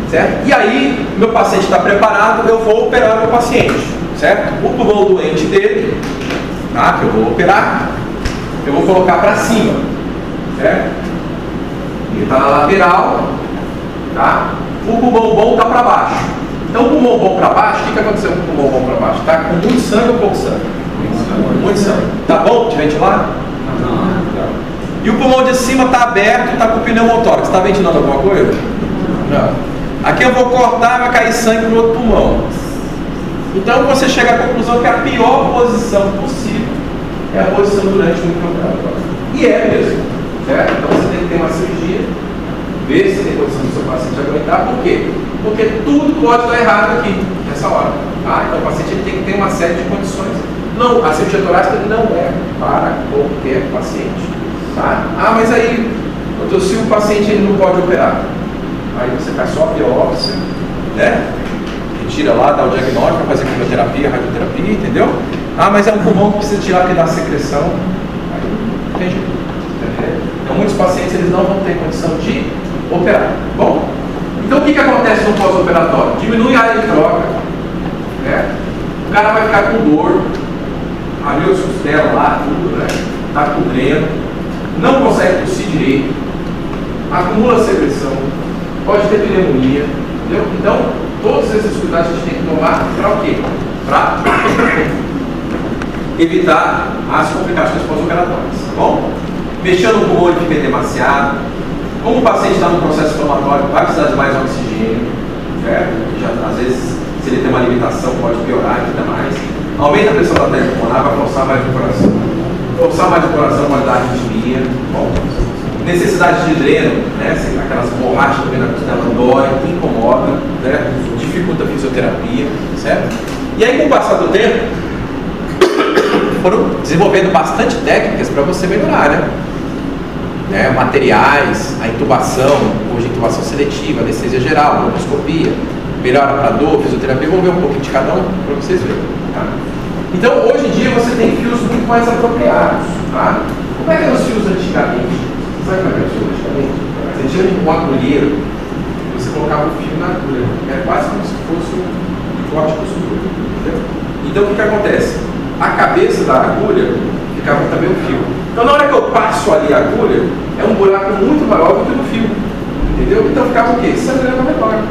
Certo? E aí, meu paciente está preparado, eu vou operar meu paciente. Certo? O pulmão doente dele, tá? Que eu vou operar, eu vou colocar para cima. Certo? Ele está na lateral, tá? O pulmão bom está para baixo. Então, o pulmão bom para baixo, o que aconteceu com o pulmão bom para baixo? Está com muito sangue ou pouco sangue? Muito sangue. Tá bom de ventilar? Não. E o pulmão de cima está aberto, está com o pneumotórax. Está ventilando alguma coisa? Não. Aqui eu vou cortar e vai cair sangue no outro pulmão. Então, você chega à conclusão que a pior posição possível é a posição durante o microoperatório. E é mesmo. Certo? Então, você tem que ter uma cirurgia, ver se tem condição do seu paciente aguentar. Por quê? Porque tudo pode dar errado aqui, nessa hora. Tá? Então, o paciente ele tem que ter uma série de condições. Não, a cirurgia torácica não é para qualquer paciente. Tá? Ah, mas aí, se o paciente ele não pode operar, aí você faz só a biópsia, né? Retira lá, dá o diagnóstico, vai fazer quimioterapia, radioterapia, entendeu? Ah, mas é um pulmão que precisa tirar que dá secreção. Aí não tem jeito. Então, muitos pacientes eles não vão ter condição de operar. Bom, então o que acontece no pós-operatório? Diminui a área de troca, né? O cara vai ficar com dor, abriu as costelas lá, tudo, né? Está com dreno, não consegue tossir direito, acumula secreção, pode ter pneumonia, entendeu? Então, todos esses cuidados a gente tem que tomar para o quê? Para evitar as complicações pós-operatórias, tá bom? Mexendo no pulmão, ele fica demasiado. Como o paciente está no processo inflamatório, vai precisar de mais oxigênio, certo? Já, às vezes, se ele tem uma limitação, pode piorar ainda mais. Aumenta a pressão da artéria pulmonar, vai forçar mais o coração. Forçar mais o coração pode dar arritmia. Bom, necessidade de dreno, né? Aquelas borrachas também na costela dói, incomoda, né? Dificulta a fisioterapia, certo? E aí, com o passar do tempo, foram desenvolvendo bastante técnicas para você melhorar, né? Materiais, a intubação, hoje intubação seletiva, anestesia geral, broncoskopia, melhora para dor, fisioterapia. Vamos ver um pouquinho de cada um para vocês verem. Tá? Então, hoje em dia você tem fios muito mais apropriados. Tá? Como é que eram os fios antigamente? Sabe como é que eram os fios antigamente? Você tinha um agulheiro, você colocava o fio na agulha, era quase como se fosse um corte de costura. Então, o que acontece? A cabeça da agulha ficava também o fio. Então, na hora que eu passo ali a agulha, é um buraco muito maior do que no fio. Entendeu? Então, ficava o quê? Sangrando ao redor.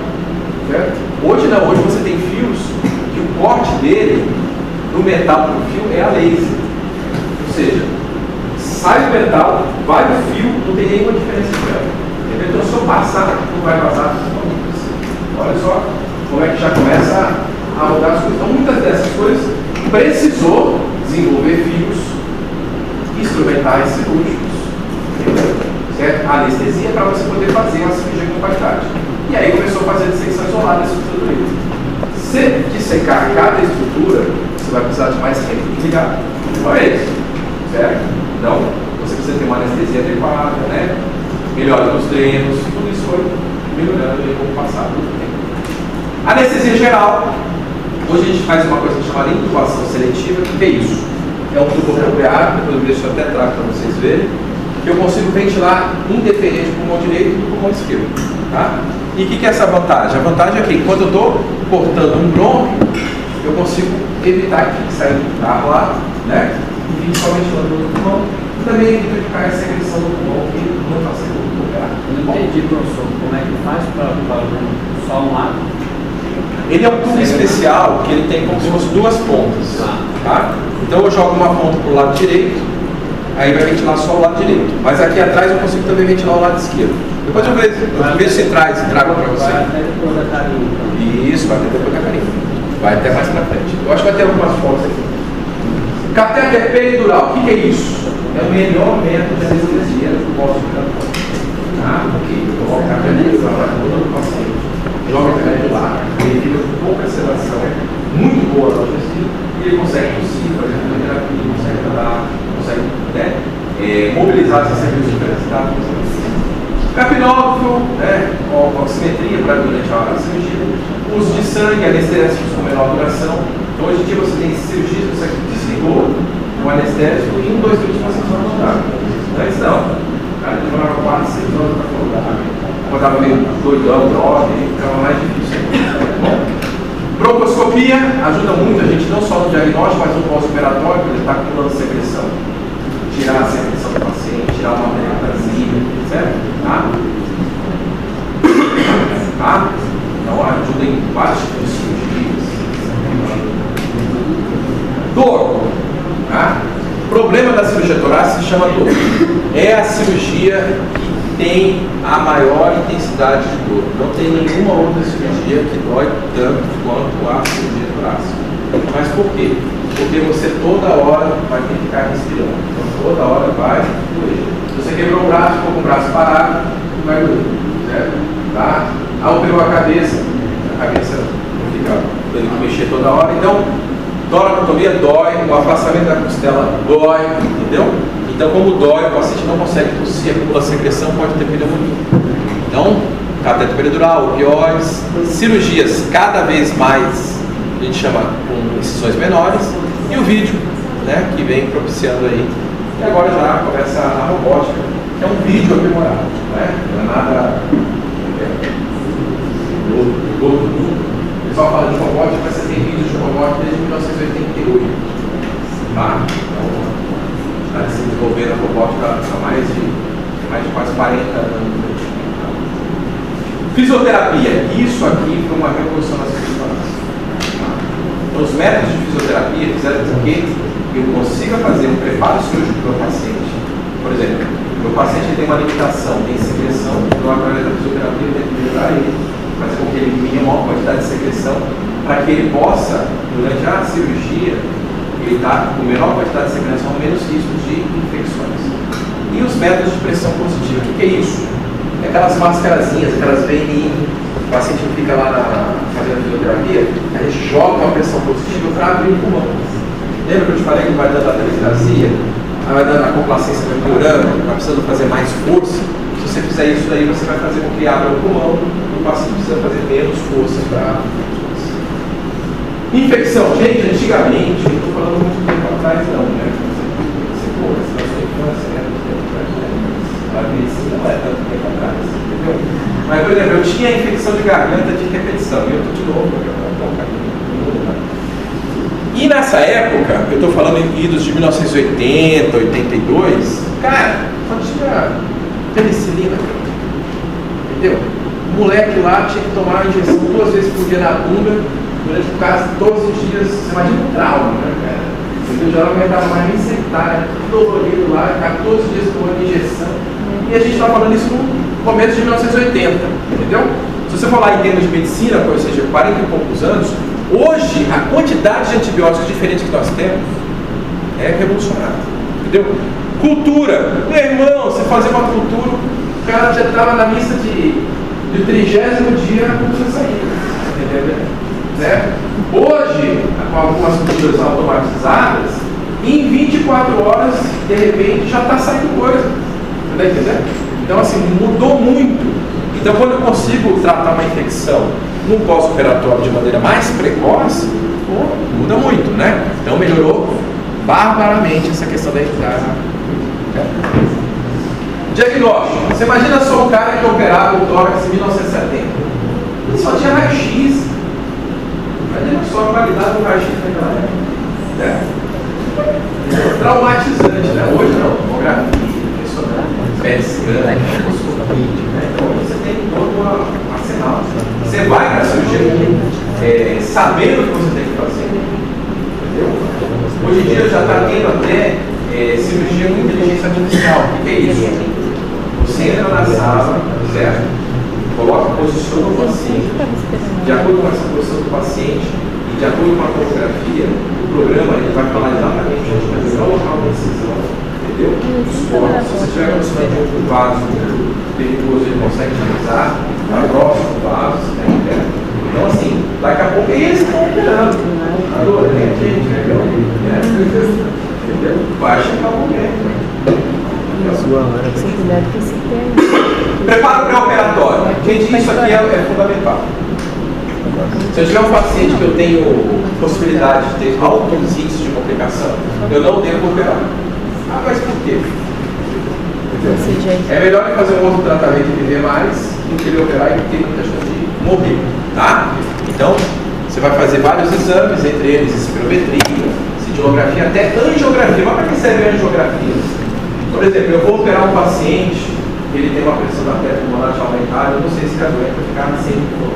Certo? Hoje não, hoje você tem fios que o corte dele, no metal do fio, é a laser. Ou seja, sai o metal, vai o fio, não tem nenhuma diferença de ela. Então, se eu passar, não vai passar. Olha só como é que já começa a mudar as coisas. Então, muitas dessas coisas precisou desenvolver fios instrumentais cirúrgicos, certo? A anestesia para você poder fazer uma cirurgia com qualidade. E aí começou a fazer a dissecção isolada da estrutura. Se dissecar cada estrutura, você vai precisar de mais tempo ligado. Não é isso, certo? Então, você precisa ter uma anestesia adequada, né? Melhora nos drenos, tudo isso foi melhorando com o passar do tempo. Anestesia geral. Hoje a gente faz uma coisa chamada intubação seletiva. O que é isso? É um tubo apropriado, depois eu deixo até atrás para vocês verem, que eu consigo ventilar independente do pulmão direito e do pulmão esquerdo. Tá? E o que é essa vantagem? A vantagem é que quando eu estou cortando um bronco, eu consigo evitar que saia do carro lá, né? E fique só ventilando o pulmão. E também evita de cair a secreção do pulmão, que não está sendo operado. Eu não entendi, professor, como é que faz para só um lado? Ele é um tubo especial que ele tem como se fosse duas pontas. Tá? Então eu jogo uma ponta para o lado direito, aí vai ventilar só o lado direito. Mas aqui atrás eu consigo também ventilar o lado esquerdo. Depois eu vejo se traz e trago para você. Vai até depois da carinha. Isso, vai até depois da carinha. Vai até mais para frente. Eu acho que vai ter algumas fotos aqui. Catéter peridural, o que é isso? É o melhor método de anestesia do pós-operatório. Tá? Ok, eu coloco a catéter peridural na coluna do paciente. Joga ele consegue tossir, por exemplo, ele consegue andar, consegue, né, mobilizar essa serviço de capacidade. Capnógrafo, né, com oximetria para durante a cirurgia, uso de sangue, anestésicos com menor duração. Então, hoje em dia você tem cirurgia, você desligou o anestésico e em 2 minutos você vai acordar. Antes não, o cara demorava 4, 6 horas para acordar, acordava meio doidão, droga, ficava mais difícil. Bom, broncoscopia ajuda muito a gente não só no diagnóstico, mas no pós-operatório, porque ele está acumulando secreção. Tirar a secreção do paciente, tirar uma metastasia, certo? Tá? Então ajuda em vários tipos de cirurgias. Dor. Tá? O problema da cirurgia torácica se chama dor. É a cirurgia que tem a maior intensidade de dor. Não tem nenhuma outra cirurgia que dói tanto quanto a cirurgia torácica. Mas por quê? Porque você toda hora vai ter que ficar respirando. Então toda hora vai doer. Se você quebrou o braço, ficou com o braço parado, vai doer. Certo? Tá? Operou a cabeça não fica tendo que mexer toda hora. Então, toracotomia dói, o afastamento da costela dói, entendeu? Então, como dói, o paciente não consegue tossir, acumula secreção, pode ter pneumonia. Então, cateter peridural, opioides, cirurgias cada vez mais, a gente chama com incisões menores, e o vídeo, né, que vem propiciando aí. E agora já começa a robótica, que é um vídeo aprimorado, né? Não é nada novo. O pessoal fala de robótica, mas você tem vídeos de robótica desde 1988. Tá? Então, está se desenvolvendo a robótica há mais de quase 40 anos. Fisioterapia. Isso aqui foi uma revolução nas cirurgias. Então, os métodos de fisioterapia fizeram com que eu consiga fazer um preparo cirúrgico para o paciente. Por exemplo, meu paciente tem uma limitação, tem secreção, então através da fisioterapia eu tento melhorar ele, fazer com que ele elimine a maior quantidade de secreção, para que ele possa, durante a cirurgia, ele está com menor quantidade de secreção, menos risco de infecções. E os métodos de pressão positiva, o que é isso? É aquelas mascarazinhas, aquelas BNI, o paciente fica lá fazendo fisioterapia, a gente joga uma pressão positiva para abrir o pulmão. Lembra que eu te falei que vai dando a telegrasia, vai dando a complacência, vai piorando, vai precisando fazer mais força? Se você fizer isso daí, você vai fazer com que abra o pulmão e o paciente precisa fazer menos força para infecção. Gente, antigamente, não estou falando muito tempo atrás não, né? Você pô, essa sua infância, né? A medicina não é tanto tempo atrás, entendeu? Mas, por exemplo, eu tinha infecção de garganta de repetição, e eu estou de novo, e nessa época, eu estou falando em idos de 1980, 82, cara, só tinha penicilina, entendeu? O moleque lá tinha que tomar a injeção 2 vezes por dia na bunda, durante o caso todos os dias. Você imagina um trauma, né, cara? Entendeu? Já não aguentava mais nem sentar, tudo dolorido lá, 14 dias tomando injeção. E a gente está falando isso no começo de 1980, entendeu? Se você falar em termos de medicina, ou seja, 40 e poucos anos, hoje a quantidade de antibióticos diferentes que nós temos é revolucionária, entendeu? Cultura, meu irmão, você fazer uma cultura, o cara já estava na missa de 30º dia a cultura saindo, entendeu? Certo? Hoje, com algumas culturas automatizadas, em 24 horas, de repente, já está saindo coisa. Você está entendendo? Então, assim, mudou muito. Então, quando eu consigo tratar uma infecção no pós-operatório de maneira mais precoce, pô, muda muito, né? Então, melhorou barbaramente essa questão da entrada. Diagnóstico. Você imagina só um cara que operava o tórax em 1970. Ele só tinha raio-x. Imagina só a qualidade do raio-x naquela época. Traumatizante, né? Hoje não. Tomografia, PET scan, então você tem todo um arsenal. Você vai para a cirurgia sabendo o que você tem que fazer. Entendeu? Hoje em dia já está tendo até cirurgia com inteligência artificial. O que é isso? Você entra na sala, certo? Coloca a posição do paciente, de acordo com essa posição do paciente e de acordo com a tomografia, o programa ele vai falar exatamente onde vai ser o local da incisão, entendeu? Se você tiver conhecimento de um vaso perigoso, ele consegue utilizar para próximo vaso, né? Então assim, daqui a pouco eles estão operando. Adorei, gente, entendeu? aqui é fundamental. Se eu tiver um paciente que eu tenho possibilidade de ter altos índices de complicação, eu não devo operar. Ah, mas por quê? É melhor ele fazer um outro tratamento e viver mais do que ele operar e ter muita chance de morrer, tá? Então, você vai fazer vários exames, entre eles espirometria, cintilografia, até angiografia. Mas para que serve a angiografia? Por exemplo, eu vou operar um paciente, ele tem uma pressão da artéria pulmonar aumentada, eu não sei se ele aguenta ficar sem pulmão.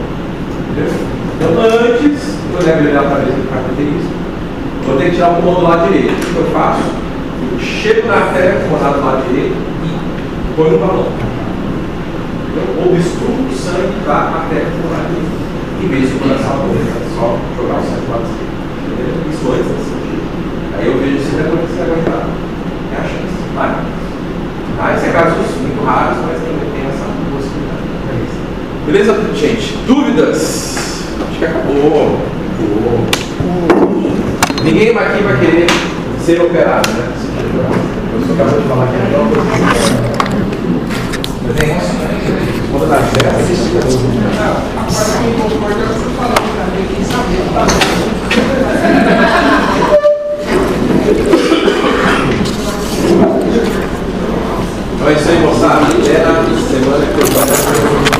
Então, antes, eu levo ele lá para a mesa do característico, vou ter que tirar o pulmão do lado direito. O que eu faço? Eu chego na artéria pulmonar do lado direito e põe um balão. Eu obstruo o sangue da artéria pulmonar direita. Em vez de começar a morrer, só jogar o sangue para cima. Isso antes da cirurgia. Aí eu vejo se ele vai aguentar. É a chance. Vai. Esse é casos muito raros, mas tem essa possibilidade. Beleza, gente? Dúvidas? Acho que acabou. Ninguém aqui vai querer ser operado, né? Eu só acabou de falar que é uma coisa. Eu tenho quando dá certo, Agora quem concorda é o que você falou pra mim, quem sabe, tá? Então é isso aí, moçada. Até na semana que eu